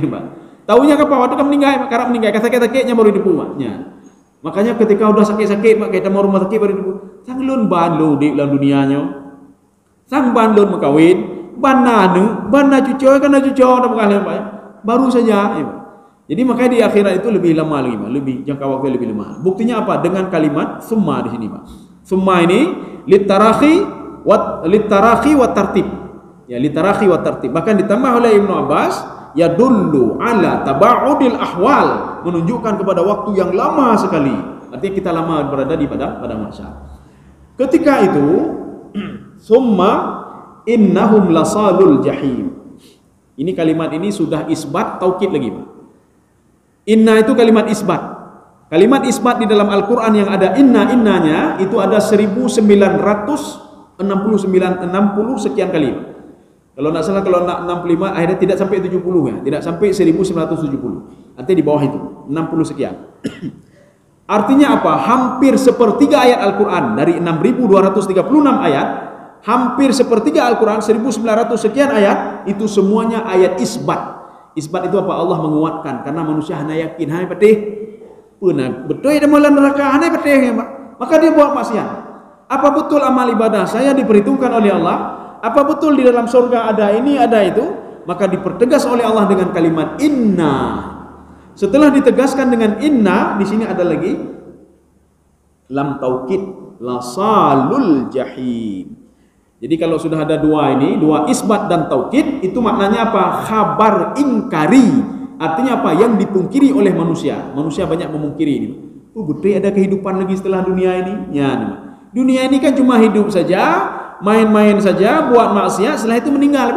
Tahunya kapan? Waktu kan meninggal, karena meninggal, sakit-sakitnya baru depu, maknya. Makanya ketika udah sakit-sakit, mak kita mau rumah sakit baru depu. Tang lun ban lo di dalam dunianya. Tang ban lun makawin, ban nanu, ban na cucu, kan na cucu, dah berkali baru saja. Jadi makanya di akhirat itu lebih lama lagi, lebih jangka waktu lebih lama. Buktinya apa? Dengan kalimat summa di sini, Pak. Summa ini litarahi wa tartib. Ya, litarahi wa tartib. Bahkan ditambah oleh Ibnu Abbas, yadullu ala taba'udil ahwal, menunjukkan kepada waktu yang lama sekali. Artinya kita lama berada di padang mahsyar. Ketika itu, summa innahum lasalul jahim. Ini kalimat ini sudah isbat taukid lagi, Pak. Inna itu kalimat isbat. Kalimat isbat di dalam Al-Quran yang ada innanya itu ada 1960 sekian kali. Kalau nak salah, kalau nak 65 akhirnya tidak sampai 70 ya, tidak sampai 1970. Artinya di bawah itu 60 sekian. Artinya apa? Hampir sepertiga ayat Al-Quran dari 6236 ayat, hampir sepertiga Al-Quran 1900 sekian ayat itu semuanya ayat isbat. Isbat itu apa? Allah menguatkan karena manusia hanya yakin, hai patih, betul dia malam neraka, hanya patih, maka dia buat maksiat. Apa betul amal ibadah saya diperhitungkan oleh Allah? Apa betul di dalam surga ada ini, ada itu? Maka dipertegas oleh Allah dengan kalimat inna. Setelah ditegaskan dengan inna, di sini ada lagi lam taukid, lasalul jahim. Jadi kalau sudah ada dua ini, dua isbat dan taukid, itu maknanya apa? Khabar ingkari. Artinya apa? Yang dipungkiri oleh manusia. Manusia banyak memungkiri ini. Oh, betul ada kehidupan lagi setelah dunia ini? Ya, dunia ini kan cuma hidup saja, main-main saja, buat maksiat, setelah itu meninggal.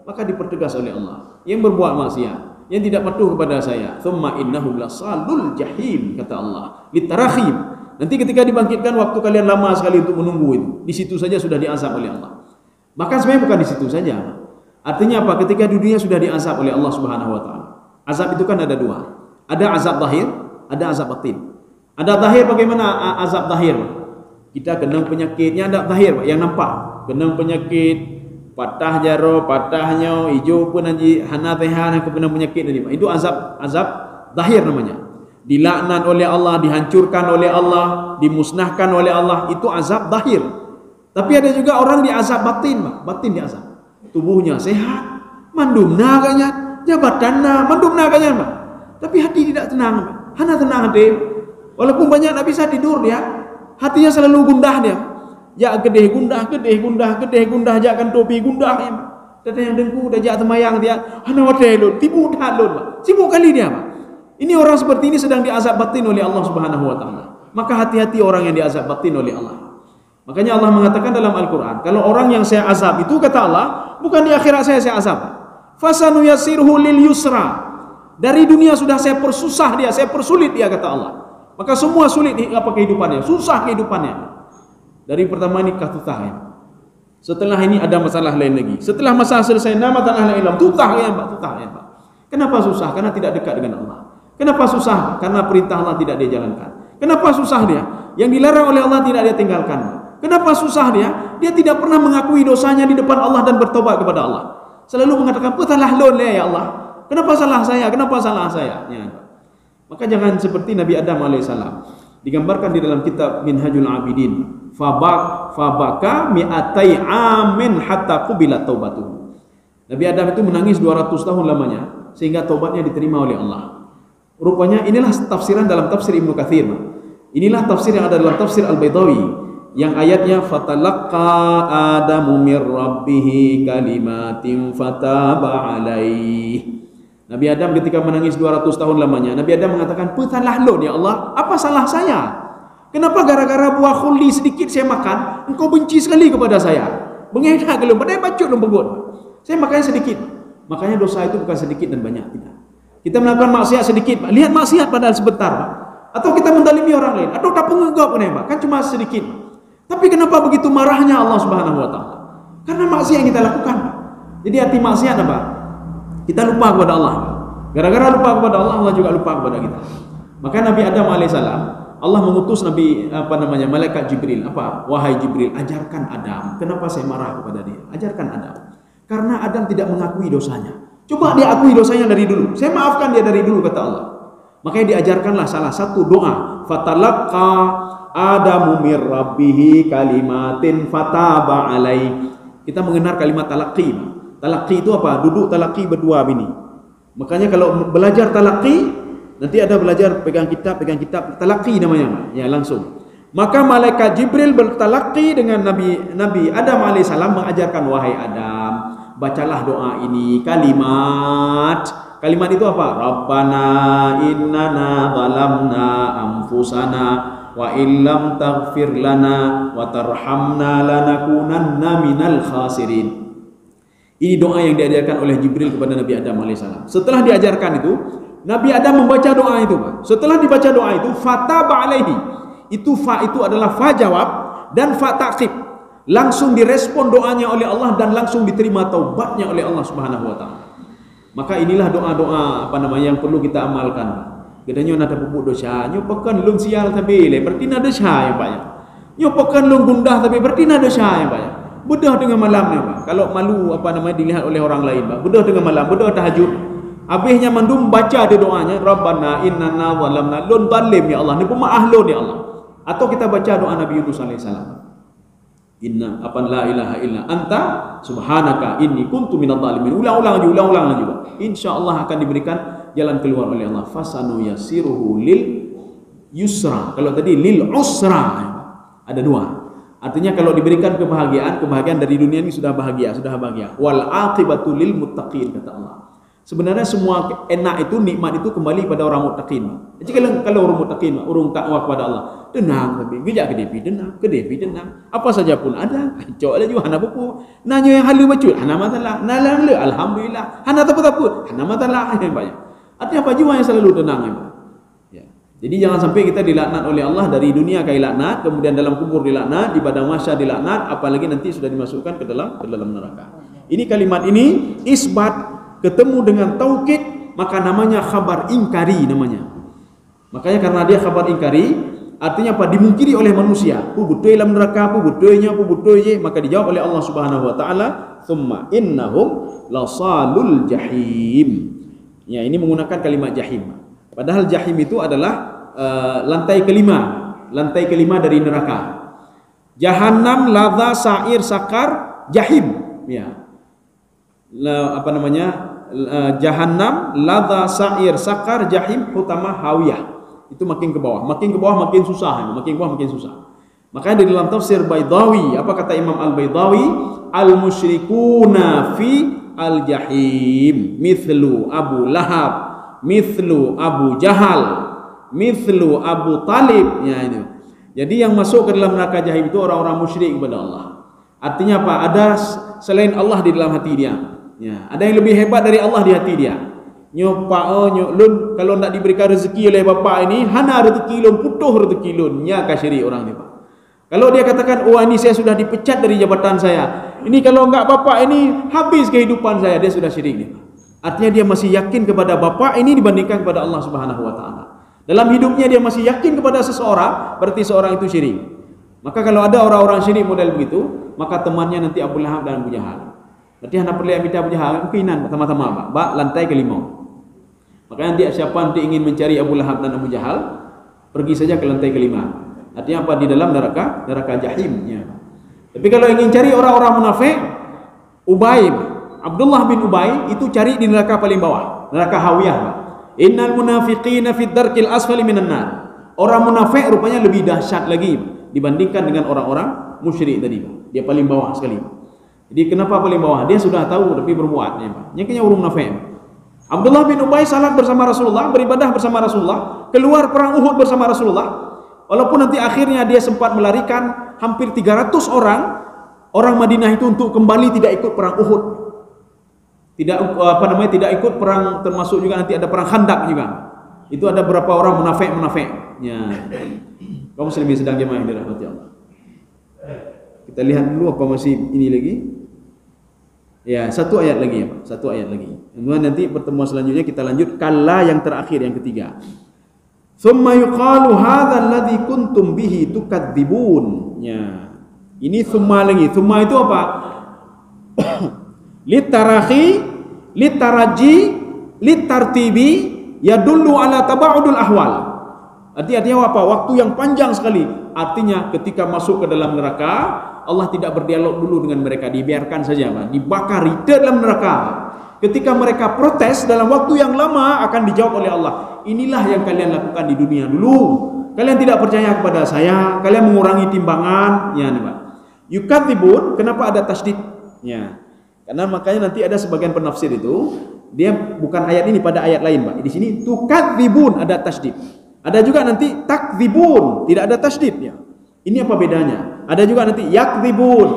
Maka dipertegas oleh Allah. Yang berbuat maksiat, yang tidak patuh kepada saya, thumma innahum lasalul jahim, kata Allah. Litarahim. Nanti ketika dibangkitkan, waktu kalian lama sekali untuk menunggu itu, di situ saja sudah diazab oleh Allah. Bahkan sebenarnya bukan di situ saja. Artinya apa? Ketika dunia sudah diazab oleh Allah Subhanahu Wa Taala. Azab itu kan ada dua. Ada azab zahir, ada azab batin. Ada zahir, bagaimana azab zahir? Kita kena penyakitnya ada zahir, yang nampak. Kena penyakit, patah jaro, patahnya, hijau pun nanti hana tehan kena penyakit tadi. Itu azab zahir namanya. Dilaknat oleh Allah, dihancurkan oleh Allah, dimusnahkan oleh Allah, itu azab zahir. Tapi ada juga orang diazab batin, batin diazab. Tubuhnya sehat, mandum naganya, jabatannya, mandum naganya, tapi hati tidak tenang, hana tenang hati. Walaupun banyak tak bisa tidur dia, hatinya selalu gundah dia. Ya gedeh gundah, jakan topi gundah ya. Tadi yang dengku dah jak temayang dia, hana wadelun, tibu dalun, sibuk kali dia. Ini orang seperti ini sedang diazab batin oleh Allah Subhanahu Wa Taala. Maka hati-hati orang yang diazab batin oleh Allah. Makanya Allah mengatakan dalam Al-Quran, kalau orang yang saya azab itu, kata Allah, bukan di akhirat saya azab. Fasanu yasirhu lil yusra. Dari dunia sudah saya persusah dia, saya persulit dia, kata Allah. Maka semua sulit apa kehidupannya, susah kehidupannya. Dari pertama nikah tutah ya. Setelah ini ada masalah lain lagi. Setelah masalah selesai, nama tanah lain tutah ya, Pak, tutah ya, Pak. Kenapa susah? Karena tidak dekat dengan Allah. Kenapa susah? Karena perintah Allah tidak dia jalankan. Kenapa susah dia? Yang dilarang oleh Allah tidak dia tinggalkan. Kenapa susah dia? Dia tidak pernah mengakui dosanya di depan Allah dan bertobat kepada Allah. Selalu mengatakan, "Petalah lon ya Allah. Kenapa salah saya? Kenapa salah saya?" Ya. Maka jangan seperti Nabi Adam alaihissalam. Digambarkan di dalam kitab Minhajul Abidin. Fabaka mi'atai amin hatta qubilat taubatuhu. Nabi Adam itu menangis 200 tahun lamanya sehingga taubatnya diterima oleh Allah. Rupanya inilah tafsiran dalam tafsir Ibnu Katsir. Inilah tafsir yang ada dalam tafsir Al-Baidawi yang ayatnya fatalaqqa adamu mir rabbih kalimatin fataba alaih. Nabi Adam ketika menangis 200 tahun lamanya, Nabi Adam mengatakan, "Petalah lon ya Allah, apa salah saya? Kenapa gara-gara buah khulli sedikit saya makan, engkau benci sekali kepada saya? Mengedah gelum, padahal bacot lom penggot. Saya makannya sedikit." Makanya dosa itu bukan sedikit dan banyak, tidak. Kita melakukan maksiat sedikit, Pak. Lihat maksiat padahal sebentar, Pak. Atau kita mendalimi orang lain, atau tak penggap kan cuma sedikit. Tapi kenapa begitu marahnya Allah Subhanahu wa taala? Karena maksiat yang kita lakukan. Jadi hati maksiat apa? Kita lupa kepada Allah. Gara-gara lupa kepada Allah, Allah juga lupa kepada kita. Maka Nabi Adam alaihissalam, Allah mengutus malaikat Jibril. Apa? Wahai Jibril, ajarkan Adam. Kenapa saya marah kepada dia? Ajarkan Adam. Karena Adam tidak mengakui dosanya. Coba dia akui dosanya dari dulu. Saya maafkan dia dari dulu, kata Allah. Makanya diajarkanlah salah satu doa. Fatalaqqa Adamu mir rabbih kalimatin fataba alaih. Kita mengenal kalimat talaqi. Talaqi itu apa? Duduk talaqi berdua bini. Makanya kalau belajar talaqi, nanti ada belajar pegang kitab, talaqi namanya. Ya, langsung. Maka malaikat Jibril bertalaqi dengan Nabi Adam alaihissalam mengajarkan, wahai Adam, bacalah doa ini, kalimat itu apa? Rabbana innana zalamna anfusana wa illam taghfir lana wa tarhamna lanakunanna minal khasirin. Ini doa yang diajarkan oleh Jibril kepada Nabi Adam alaihissalam. Setelah diajarkan itu, Nabi Adam membaca doa itu, Pak. Setelah dibaca doa itu, fataba alaihi. Itu fa itu adalah fa jawab dan fa ta'qib. Langsung direspon doanya oleh Allah dan langsung diterima taubatnya oleh Allah Subhanahu wa taala. Maka inilah doa-doa yang perlu kita amalkan. Kedanya nak pupuk dosa, nyo pekan lung sial tapi le berarti nak dosa ya, Pak ya. Nyo pekan lung gundah tapi berarti nak dosa ya, Pak ya. Bedah dengan malamnya, Pak. Kalau malu dilihat oleh orang lain, Pak. Bedah dengan malam, bedah tahajud. Habisnya mandum baca ada doanya, Rabbana innana zalamna lun zalim ya Allah. Ni pemaaf lun ya Allah. Atau kita baca doa Nabi Yunus alaihissalam. Inna la ilaha illa anta subhanaka inni kuntu minadh dhalimin. Ulang-ulang juga. Insyaallah akan diberikan jalan keluar oleh Allah. Fasanu yasiruhu lil yusra. Kalau tadi lil usra. Ada dua. Artinya kalau diberikan kebahagiaan dari dunia ini sudah bahagia. Wal aqibatu lil muttaqin, kata Allah. Sebenarnya semua enak itu, nikmat itu kembali pada orang muttaqin. Jadi kalau orang muttaqin, orang takwa kepada Allah, tenang tapi gejak kedepi tenang. Apa saja pun ada. Cok ada juga hana buku. Nanya yang halu bacut, hana masalah. Nalang le alhamdulillah. Hana takut, hana masalah. Artinya apa jiwa yang selalu tenang ya, Pak. Ya. Jadi jangan sampai kita dilaknat oleh Allah dari dunia kayak laknat, kemudian dalam kubur dilaknat, di padang mahsyar dilaknat, apalagi nanti sudah dimasukkan ke dalam neraka. Ini kalimat ini isbat ketemu dengan taukid, maka namanya khabar ingkari namanya. Makanya karena dia khabar ingkari, artinya apa? Dimungkiri oleh manusia. Betul dalam neraka, betulnya, maka dijawab oleh Allah Subhanahu wa taala, "Tsumma innahum lasalul jahim." Ya, ini menggunakan kalimat jahim. Padahal jahim itu adalah lantai kelima dari neraka. Jahannam, ladza, sa'ir, sakar, jahim. Ya. Jahannam, ladza, sa'ir, sakar, jahim, hutama, hawiyah. Itu makin ke bawah makin susah, Makanya di dalam tafsir Baidawi, apa kata Imam Al-Baidawi? Al-musyrikuna fi al-jahim mithlu Abu Lahab, mithlu Abu Jahal, mithlu Abu Talib. Ya, itu. Jadi yang masuk ke dalam neraka jahim itu orang-orang musyrik kepada Allah. Artinya apa? Ada selain Allah di dalam hati dia. Ya, ada yang lebih hebat dari Allah di hati dia. Lun kalau nak diberikan rezeki oleh bapa ini, hana rezeki lun, putuh rezeki lun, nya kasyiri orang ni, Pak. Kalau dia katakan, "Oh, ini saya sudah dipecat dari jabatan saya. Ini kalau enggak bapa ini habis kehidupan saya," dia sudah syirik ni, Pak. Artinya dia masih yakin kepada bapa ini dibandingkan kepada Allah Subhanahu wa taala. Dalam hidupnya dia masih yakin kepada seseorang, berarti seorang itu syirik. Maka kalau ada orang-orang syirik model begitu, maka temannya nanti Abu Lahab dan Abu Jahal. Berarti hendak perlu minta Abu Jahal kemungkinan pertama-tama, Pak, lantai kelima. Maka nanti siapa nanti ingin mencari Abu Lahab dan Abu Jahal, pergi saja ke lantai kelima. Artinya apa? Di dalam neraka jahim. Ya. Tapi kalau ingin cari orang-orang munafik, Ubay Abdullah bin Ubay itu cari di neraka paling bawah, neraka Hawiyah, Pak. Innal munafiqina fid darkil asfali minan nar. Orang munafik rupanya lebih dahsyat lagi dibandingkan dengan orang-orang musyrik tadi, Pak. Dia paling bawah sekali. Jadi kenapa paling bawah? Dia sudah tahu tapi berbuat, Pak. Ini kayaknya orang munafik. Abdullah bin Ubay salat bersama Rasulullah, beribadah bersama Rasulullah, keluar perang Uhud bersama Rasulullah. Walaupun nanti akhirnya dia sempat melarikan hampir 300 orang Madinah itu untuk kembali tidak ikut perang Uhud. Tidak ikut perang, termasuk juga nanti ada perang Khandaq juga. Itu ada beberapa orang munafik. Ya. Kaum muslimin sedang jemaah yang dirahmati Allah. Kita lihat dulu apa masih ini lagi. Ya, satu ayat lagi ya, Pak. Satu ayat lagi. Kemudian nanti pertemuan selanjutnya kita lanjut kala yang terakhir, yang ketiga. Tsumma yuqalu hadzal ladzi kuntum bihi tukadzibun. Ya. Ini tsumma lagi. Tsumma itu apa? Litarahi, litaraji, litartibi yadullu ala tabaudul ahwal. Artinya apa? Waktu yang panjang sekali. Artinya ketika masuk ke dalam neraka, Allah tidak berdialog dulu dengan mereka, dibiarkan saja, Pak. Dibakar di dalam neraka. Ketika mereka protes dalam waktu yang lama akan dijawab oleh Allah. Inilah yang kalian lakukan di dunia dulu. Kalian tidak percaya kepada saya, kalian mengurangi timbangan, ya, Pak. Yukadzibun, kenapa ada tasydid? Ya. Karena makanya nanti ada sebagian penafsir itu dia bukan ayat ini, pada ayat lain, Pak. Di sini tukadzibun ada tasydid. Ada juga nanti takdzibun, tidak ada tasydidnya. Ini apa bedanya? Ada juga nanti yakdzibun,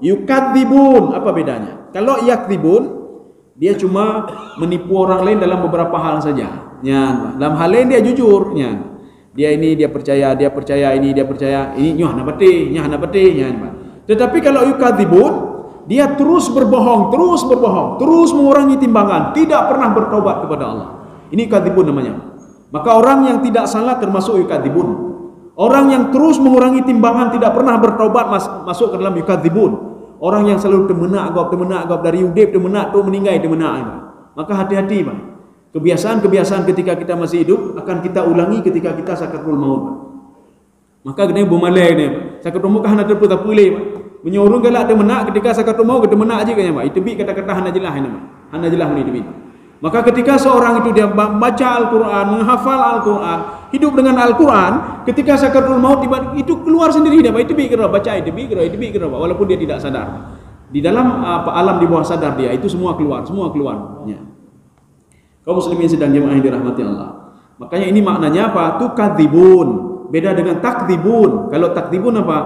yukadzibun, apa bedanya? Kalau yakdzibun dia cuma menipu orang lain dalam beberapa hal saja. Ya, dalam hal lain dia jujur, ya. Dia percaya ini, nyah na betih, ya. Tetapi kalau yukadzibun, dia terus berbohong, terus mengurangi timbangan, tidak pernah bertobat kepada Allah. Ini kadzibun namanya. Maka orang yang tidak salah termasuk yukadzibun. Orang yang terus mengurangi timbangan, tidak pernah bertobat, masuk ke dalam yukadzibun. Orang yang selalu temenak dari udip temenak tu meninggal temenak. Maka hati-hati, Pak. Kebiasaan ketika kita masih hidup akan kita ulangi ketika kita sakaratul maut, Pak. Maka kena bermalai ni, sakaratul maut kan ada apa boleh, Pak. Menyorong galak temenak ketika sakaratul maut temenak aja kayaknya, Pak. Itu bi kata-kata hanajilah ini, Pak. Hanajilah ni demi. Maka ketika seorang itu dia baca Al-Quran, menghafal Al-Quran, hidup dengan Al-Quran, ketika sakaratul maut itu keluar sendiri dia, itu bikin baca, itu bikin walaupun dia tidak sadar. Di dalam alam di bawah sadar dia itu semua keluar. Ya. Kaum muslimin sedang jemaah yang dirahmati Allah. Makanya ini maknanya apa? Tukadzibun. Beda dengan takdzibun. Kalau takdzibun apa?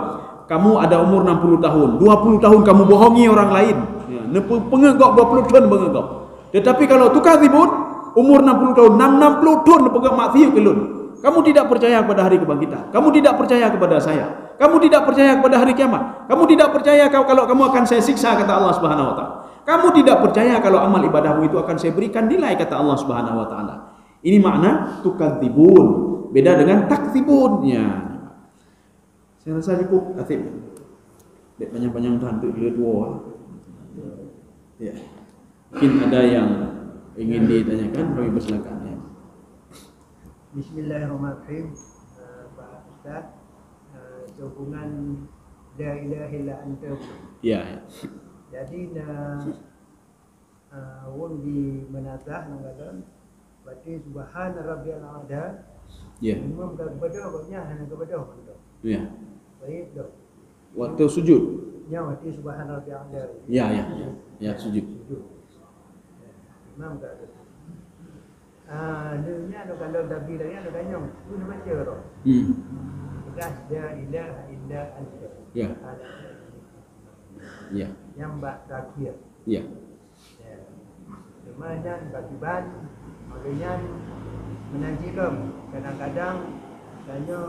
Kamu ada umur 60 tahun, 20 tahun kamu bohongi orang lain. Ya, pengegok 20 tahun pengegok. Tetapi kalau tukadzibun, umur 60 tahun, 60 tahun pegak maksiat kelun. Kamu tidak percaya kepada hari kebangkitan. Kamu tidak percaya kepada saya. Kamu tidak percaya kepada hari kiamat. Kamu tidak percaya kalau kamu akan saya siksa, kata Allah Subhanahu wa taala. Kamu tidak percaya kalau amal ibadahmu itu akan saya berikan nilai, kata Allah Subhanahu wa taala. Ini makna tukadzibun. Beda dengan takdzibun. Ya. Saya rasa cukup, Atib. Dek panjang-panjang tuan untuk dia dua. Ya. Mungkin ada yang ingin ditanyakan, kami persilakan, ya. Bismillahirrahmanirrahim. Pak Ustaz, hubungan la ilaha illa anta. Ya. Jadi wong di menazah nanggalan berarti subhana rabbiyal a'la. Ya. Imam kepada waktunya hanya kepada waktu. Ya. Baik dok. Waktu sujud. Ya, waktu subhana rabbiyal a'la. Ya. Ya, sujud. Imam tak ada. Ni ada kalau Nabi lagi ada tanya, tu nak baca tu. La ilaha illa anta. Ya. Ya. Yang terakhir. Ya. Kemudian bagiban, maknanya menanjilam. Kadang-kadang tanya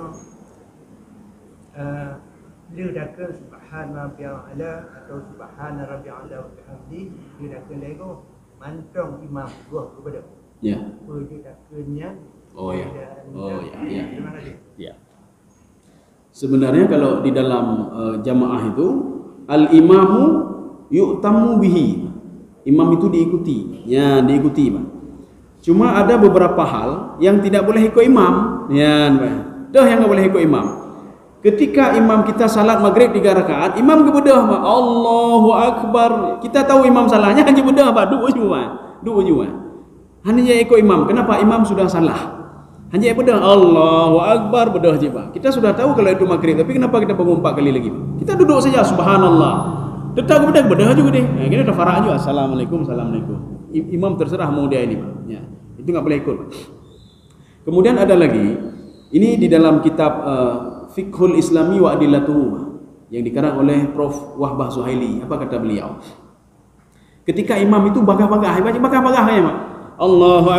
lidakan subhana rabbiyal a'la atau subhana rabbiyal a'la wa bihamdi, lidakan lego mantong imam dua kepada. Ya. Lidakannya. Oh ya. Terima kasih. Ya. Sebenarnya kalau di dalam jamaah itu al-imamu yu'tamu bihi. Imam itu diikuti. Ya, diikuti, Pak. Cuma ada beberapa hal yang tidak boleh ikut imam. Ya, Pak. Dah yang enggak boleh ikut imam. Ketika imam kita salat maghrib 3 rakaat, imam kebedah pak, Allahu Akbar. Kita tahu imam salahnya hanya bedah pak, dua juga. Hanya ikut imam. Kenapa? Imam sudah salah. Hanya bedah Allahu Akbar, bedah je pak. Kita sudah tahu kalau itu maghrib, tapi kenapa kita bangun 4 kali lagi? Kita duduk saja, subhanallah. Tetap bedah juga deh. Nah, kita dah farah juga. Assalamualaikum. Imam terserah mau dia ini pak. Ya, itu nggak boleh ikut. Kemudian ada lagi, ini di dalam kitab Fiqhul Islami wa Adillatuhu yang dikarang oleh Prof. Wahbah Zuhaili. Apa kata beliau? Ketika imam itu bagah-bagah ya Pak. Allahu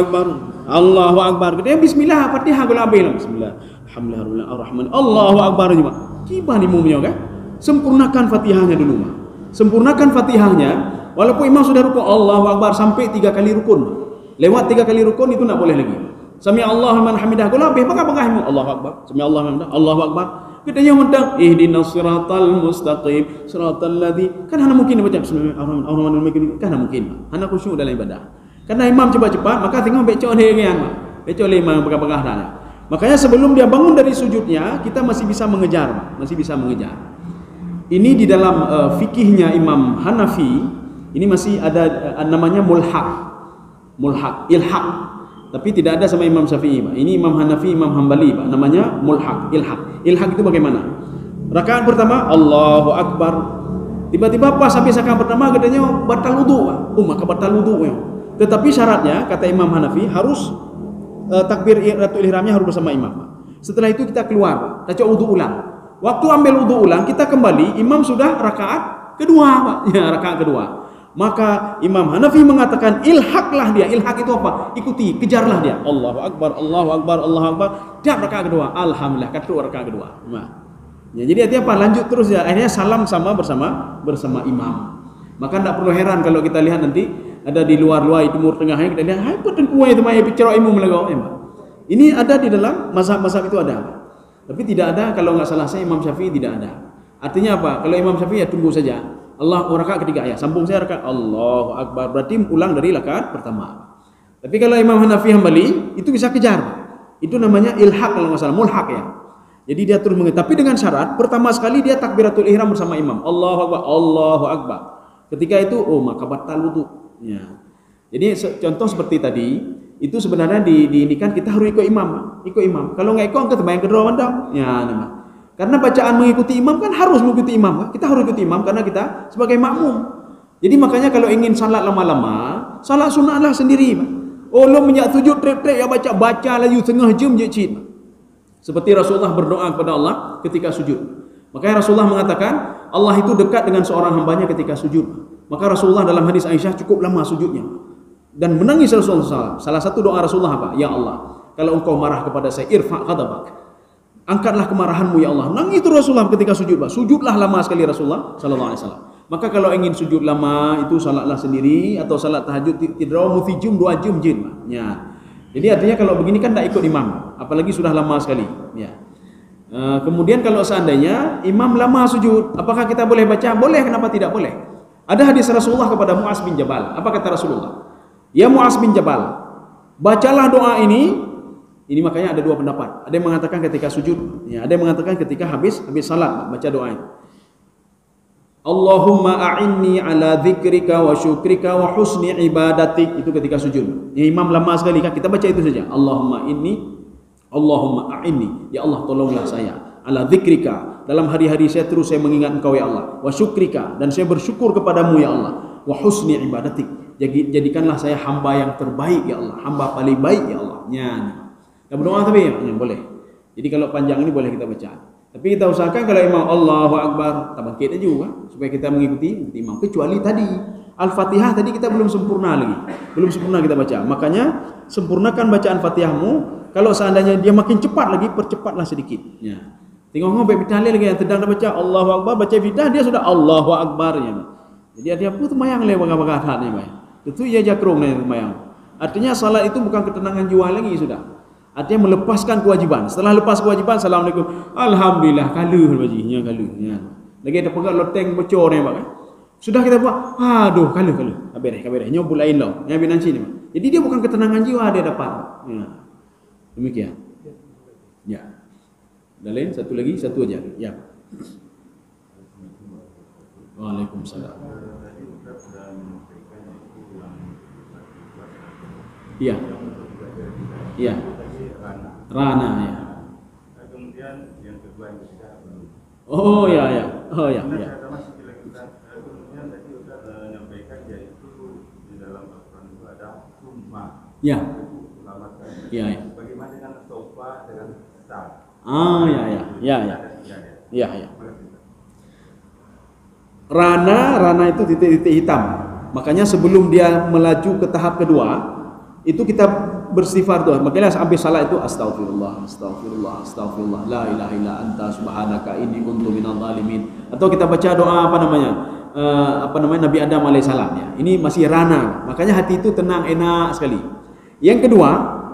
Akbar. Ketika bismillah, Fatihah kalau habis. Bismillah. Alhamdulillah. Allahu Akbar juga. Tiba ni mumnya kan? Sempurnakan Fatihahnya dulu, Pak. Sempurnakan Fatihahnya walaupun imam sudah rukun Allahu Akbar sampai 3 kali rukun. Lewat 3 kali rukun itu tak boleh lagi. Sami Allahu liman hamidah. Kalau habis bagah-bagah Allahu Akbar. Sami Allahu liman hamidah. Allahu Akbar. Katanya mentang ihdinas siratal mustaqim siratal ladzi. Kan hanya mungkin baca bismillahirrahmanirrahim. Kan hanya mungkin. Hanya khusyuk dalam ibadah. Karena imam cepat-cepat, maka tengok becok dia kan. Becok dia imam bagah-bagah dah. Makanya sebelum dia bangun dari sujudnya, kita masih bisa mengejar. Ini di dalam fikihnya Imam Hanafi, ini masih ada namanya mulhaq, ilhaq. Tapi tidak ada sama Imam Syafi'i, Pak. Ini Imam Hanafi, Imam Hambali, Pak. Namanya mulhaq, ilhaq. Ilhaq itu bagaimana? Rakaat pertama Allahu Akbar. Tiba-tiba pas habis rakaat pertama katanya batal wudu, Pak. Maka batal wudu ya. Tetapi syaratnya kata Imam Hanafi harus takbiratul ihramnya harus bersama imam, Pak. Setelah itu kita keluar, kita coba wudu ulang. Waktu ambil wudu ulang, kita kembali, imam sudah rakaat kedua, Pak. Ya, rakaat kedua. Maka Imam Hanafi mengatakan ilhaqlah dia. Ilhaq itu apa? Ikuti, kejarlah dia. Allahu Akbar. Tiap rakaat kedua, alhamdulillah, kata rakaat kedua. Nah, ya, jadi artinya apa? Lanjut terus ya. Akhirnya salam sama bersama imam. Maka tidak perlu heran kalau kita lihat nanti ada di luar-luar Timur Tengahnya, kita lihat hai petun kuai itu mai bicara imam melagau. Ini ada di dalam mazhab-mazhab itu ada. Tapi tidak ada kalau nggak salah saya Imam Syafi'i tidak ada. Artinya apa? Kalau Imam Syafi'i ya tunggu saja. Allah rakaat ketiga ya, sambung saya rakaat Allahu Akbar, berarti ulang dari rakaat pertama. Tapi kalau Imam Hanafi Hambali itu bisa kejar. Itu namanya ilhaq kalau nggak salah, mulhaq ya. Jadi dia terus tapi dengan syarat pertama sekali dia takbiratul ihram bersama imam. Allahu Akbar. Ketika itu maka batal wudu. Ya. Jadi contoh seperti tadi itu sebenarnya ini kan kita harus ikut imam. Kalau nggak ikut kita terbayang kedua mandang. Ya, nama. Karena bacaan mengikuti imam kan harus mengikuti imam, kan? Kita harus ikuti imam karena kita sebagai makmum. Jadi makanya kalau ingin salat lama-lama, salat sunatlah sendiri, Pak. Lo menyak sujud trep-trep ya baca lagi setengah jam je cit. Seperti Rasulullah berdoa kepada Allah ketika sujud. Makanya Rasulullah mengatakan Allah itu dekat dengan seorang hambanya ketika sujud. Maka Rasulullah dalam hadis Aisyah cukup lama sujudnya. Dan menangis Rasulullah. Salah satu doa Rasulullah apa? Ya Allah, kalau engkau marah kepada saya, irfa' ghadabak. Angkatlah kemarahanmu ya Allah. Nangis itu Rasulullah ketika sujud, Pak. Sujudlah lama sekali Rasulullah sallallahu alaihi wasallam. Maka kalau ingin sujud lama itu salatlah sendiri atau salat tahajud tidraw mufijum 2 jam jin, Pak. Ya. Jadi artinya kalau begini kan tidak ikut imam, apalagi sudah lama sekali, ya. Kemudian kalau seandainya imam lama sujud, apakah kita boleh baca? Boleh, kenapa tidak boleh? Ada hadis Rasulullah kepada Mu'az bin Jabal. Apa kata Rasulullah? Ya Mu'az bin Jabal, bacalah doa ini. Ini makanya ada dua pendapat. Ada yang mengatakan ketika sujud, ya, ada yang mengatakan ketika habis salat baca doa ini. Allahumma a'inni ala dzikrika wa syukrika wa husni ibadatik, itu ketika sujud. Ya, imam lama sekali kan kita baca itu saja. Allahumma a'inni, ya Allah tolonglah saya ala dzikrika, dalam hari-hari saya terus saya mengingat Engkau ya Allah, wa syukrika, dan saya bersyukur kepadamu ya Allah, wa husni ibadatik, jadikanlah saya hamba yang terbaik ya Allah, hamba paling baik ya Allah. Kita berdoa tapi ya, boleh. Jadi kalau panjang ini boleh kita baca. Tapi kita usahakan kalau imam Allahu Akbar, kita bangkit aja juga supaya kita mengikuti imam. Kecuali tadi Al-Fatihah tadi kita belum sempurna lagi. Belum sempurna kita baca. Makanya sempurnakan bacaan Fatihahmu. Kalau seandainya dia makin cepat lagi, percepatlah sedikit. Ya. Tengok sampai bid'ah lagi yang sedang baca Allahu Akbar, baca bid'ah dia sudah Allahu Akbar ya. Jadi dia pun mayang le baga-baga hatnya, Pak. Itu ia jakrung le mayang. Artinya salat itu bukan ketenangan jiwa lagi sudah. Artinya melepaskan kewajiban. Setelah lepas kewajiban, Assalamualaikum, Alhamdulillah, kaluh bajinya kaluh. Ya. Lagi ada pegang loteng bocor ni, Pak. Sudah kita buat, aduh kaluh. Kabeh. Nyob lain loh. Yang binanci ni, Pak. Jadi dia bukan ketenangan jiwa dia dapat. Ya. Demikian. Ya. Dan lain satu lagi, satu aja. Ya. Waalaikumsalam. Iya. Iya. Rana ya. Kemudian yang kedua yang ketiga. Oh ya ya. Oh ya ya. Kemudian tadi Ustaz menyampaikan yaitu di dalam Al-Quran itu ada summa. Ya. Ya. Ya. Bagaimana dengan sofa dengan sa? Ah ya ya. Ya ya. Ya ya. Rana itu titik-titik hitam. Makanya sebelum dia melaju ke tahap kedua, itu kita bersifar doa. Makanya sampai salah itu astagfirullah, astagfirullah, astagfirullah, la ilaha illa anta subhanaka inni kuntu minadh dhalimin. Atau kita baca doa apa namanya Nabi Adam alaihissalam ya. Ini masih rana. Makanya hati itu tenang, enak sekali. Yang kedua,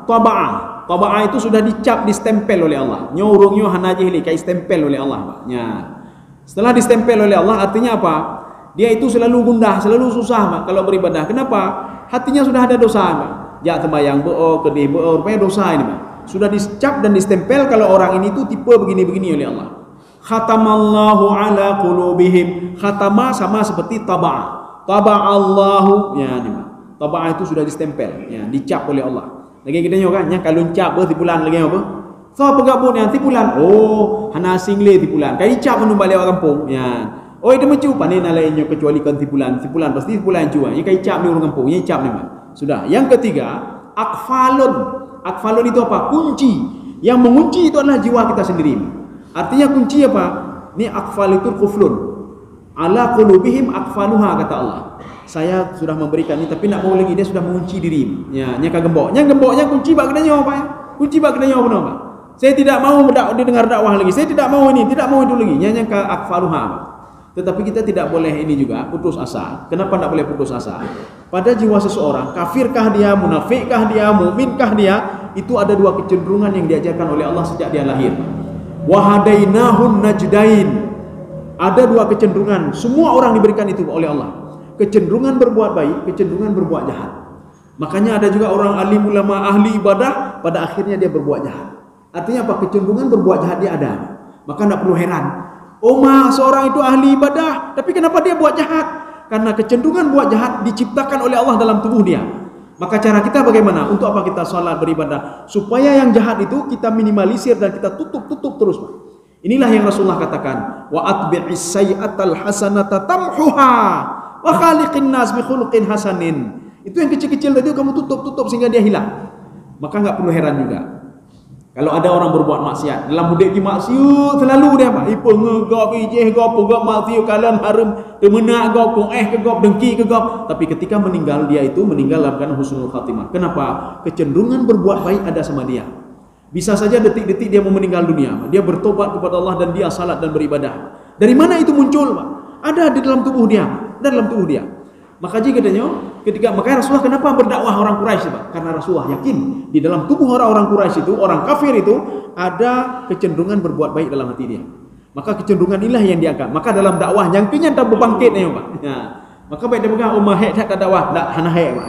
taba'ah. Taba'ah itu sudah dicap, distempel oleh Allah. Nyorongnya hanajih kai stempel oleh Allah, Pak. Ya. Setelah distempel oleh Allah, artinya apa? Dia itu selalu gundah, selalu susah, Pak, kalau beribadah. Kenapa? Hatinya sudah ada dosa, Pak. Ya terbayang kedih rupanya dosa ini, Pak. Sudah dicap dan distempel kalau orang ini tuh tipe begini-begini oleh Allah. Khatamallahu ala qulubihim. Khatama sama seperti taba'a. Taba'allahu ya ni, Pak. Taba'a itu sudah distempel, ya, dicap oleh Allah. Lagi kita nyo kan, nya kalau cap tipulan lagi apa? So pegabun yang tipulan. Oh, hana single tipulan. Kai cap menung balik orang kampung, ya. Oh, itu mencu panen lainnya kecuali kan tipulan. Tipulan pasti tipulan jua. Yang kai cap ni orang kampung, yang cap ni, Pak. Sudah. Yang ketiga, akfalun. Akfalun itu apa? Kunci. Yang mengunci itu adalah jiwa kita sendiri. Artinya kunci apa? Ini akfal itu kuflun. Ala qulubihim akfaluha, kata Allah. Saya sudah memberikan ini tapi nak mau lagi, dia sudah mengunci diri. Ya, nya ka gembok. Nya gemboknya kunci bak kedanya apa ya? Kunci bak kedanya apa nama? Saya tidak mau dengar dakwah lagi. Saya tidak mau ini, tidak mau itu lagi. Nya ka akfaluha. Tetapi kita tidak boleh ini juga putus asa. Kenapa tidak boleh putus asa? Pada jiwa seseorang, kafirkah dia, munafikkah dia, mukminkah dia, itu ada dua kecenderungan yang diajarkan oleh Allah sejak dia lahir. Wahadainahun najdain. Ada dua kecenderungan. Semua orang diberikan itu oleh Allah. Kecenderungan berbuat baik, kecenderungan berbuat jahat. Makanya ada juga orang alim ulama ahli ibadah, pada akhirnya dia berbuat jahat. Artinya apa? Kecenderungan berbuat jahat dia ada. Maka tidak perlu heran. Seorang itu ahli ibadah, tapi kenapa dia buat jahat? Karena kecenderungan buat jahat diciptakan oleh Allah dalam tubuh dia. Maka cara kita bagaimana? Untuk apa kita salat beribadah? Supaya yang jahat itu kita minimalisir dan kita tutup terus, Pak. Inilah yang Rasulullah katakan, wa atbi'is sayyi'atal hasanata tamhuha wa khaliqin nas bi khuluqin hasanin. Itu yang kecil-kecil tadi kamu tutup sehingga dia hilang. Maka enggak perlu heran juga kalau ada orang berbuat maksiat. Dalam hidup dia maksiat selalu dia apa? Ipul ngegop ijeh gop gop maksiat kalam harum demenak gop ke gop dengki ke gop. Tapi ketika meninggal, dia itu meninggal dalam keadaan husnul khatimah. Kenapa? Kecenderungan berbuat baik ada sama dia. Bisa saja detik-detik dia mau meninggal dunia, dia bertobat kepada Allah dan dia salat dan beribadah. Dari mana itu muncul, Pak? Ada di dalam tubuh dia, Maka makanya Rasulullah kenapa berdakwah orang Quraisy, Pak? Karena Rasulullah yakin di dalam tubuh orang-orang Quraisy itu, orang kafir itu ada kecenderungan berbuat baik dalam hati dia. Maka kecenderungan inilah yang diangkat. Maka dalam dakwah yang kenyata berbangkit ni, Pak. Ya. Maka baik dia pegang ummah tak dakwah, tak hana hai, Pak.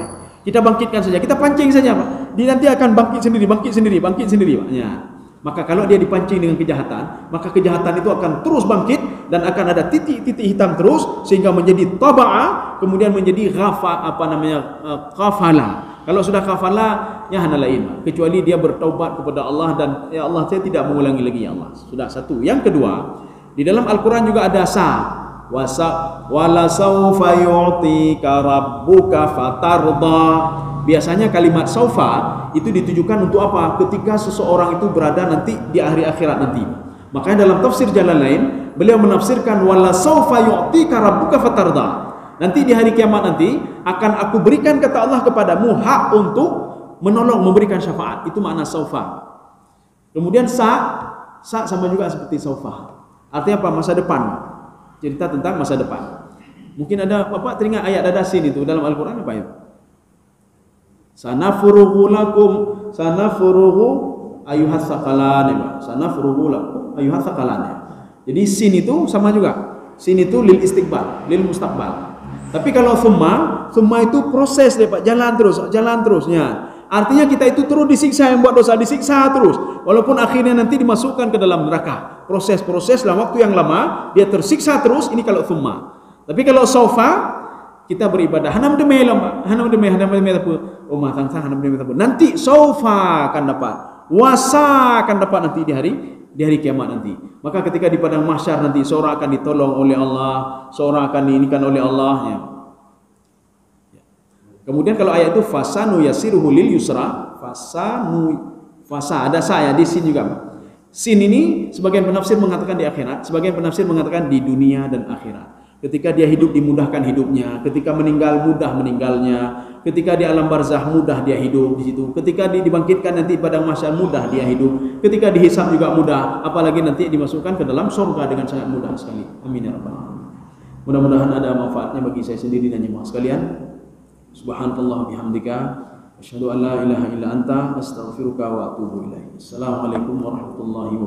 Kita bangkitkan saja, kita pancing saja, Pak. Dia nanti akan bangkit sendiri, Pak. Ya. Maka kalau dia dipancing dengan kejahatan, maka kejahatan itu akan terus bangkit dan akan ada titik-titik hitam terus sehingga menjadi taba'ah, kemudian menjadi kafala. Kalau sudah kafala, ya hana lain, kecuali dia bertaubat kepada Allah dan ya Allah, saya tidak mengulangi lagi, ya Allah. Sudah satu. Yang kedua, di dalam Al-Qur'an juga ada wala saufa yu'tika rabbuka fatarda. Biasanya kalimat saufa itu ditujukan untuk apa? Ketika seseorang itu berada nanti di akhir akhirat nanti. Makanya dalam tafsir Jalalain beliau menafsirkan wala saufa yu'tika rabbuka fatarda. Nanti di hari kiamat nanti akan aku berikan, kata Allah, kepadamu hak untuk menolong, memberikan syafaat. Itu makna saufa. Kemudian sa sama juga seperti saufa. Artinya apa? Masa depan. Cerita tentang masa depan. Mungkin ada Bapak teringat ayat ada sin itu dalam Al-Qur'an apa itu? Sanafurughu ayuhas saqalan. Sanafurughu lakum ayuhas saqalan. Jadi sin itu sama juga. Sin itu lil istiqbal, lil mustaqbal. Tapi kalau summa itu proses dia, Pak, jalan terusnya. Artinya kita itu terus disiksa, yang buat dosa disiksa terus. Walaupun akhirnya nanti dimasukkan ke dalam neraka. Proses-proses dalam waktu yang lama, dia tersiksa terus, ini kalau thumma. Tapi kalau saufa, kita beribadah. Hanam demi lama, hanam demi tapu. Oh matang hanam demi tapu. Nanti saufa akan dapat. Wasa akan dapat nanti di hari kiamat nanti. Maka ketika di padang mahsyar nanti seorang akan ditolong oleh Allah, seorang akan diinikan oleh Allah. Ya. Kemudian kalau ayat itu fasanu yasiruhu lil yusra, fasa ada saya di sini juga. Sin ini sebagian penafsir mengatakan di akhirat, sebagian penafsir mengatakan di dunia dan akhirat. Ketika dia hidup dimudahkan hidupnya, ketika meninggal mudah meninggalnya, ketika di alam barzah mudah dia hidup di situ, ketika dibangkitkan nanti padang mahsyar mudah dia hidup, ketika dihisab juga mudah, apalagi nanti dimasukkan ke dalam surga dengan sangat mudah sekali. Amin ya rabbal alamin. Mudah-mudahan ada manfaatnya bagi saya sendiri dan jemaah sekalian. Subhanallah bihamdika asyhadu an la ilaha illa anta astaghfiruka wa atubu ilaik. Assalamualaikum warahmatullahi wabarakatuh.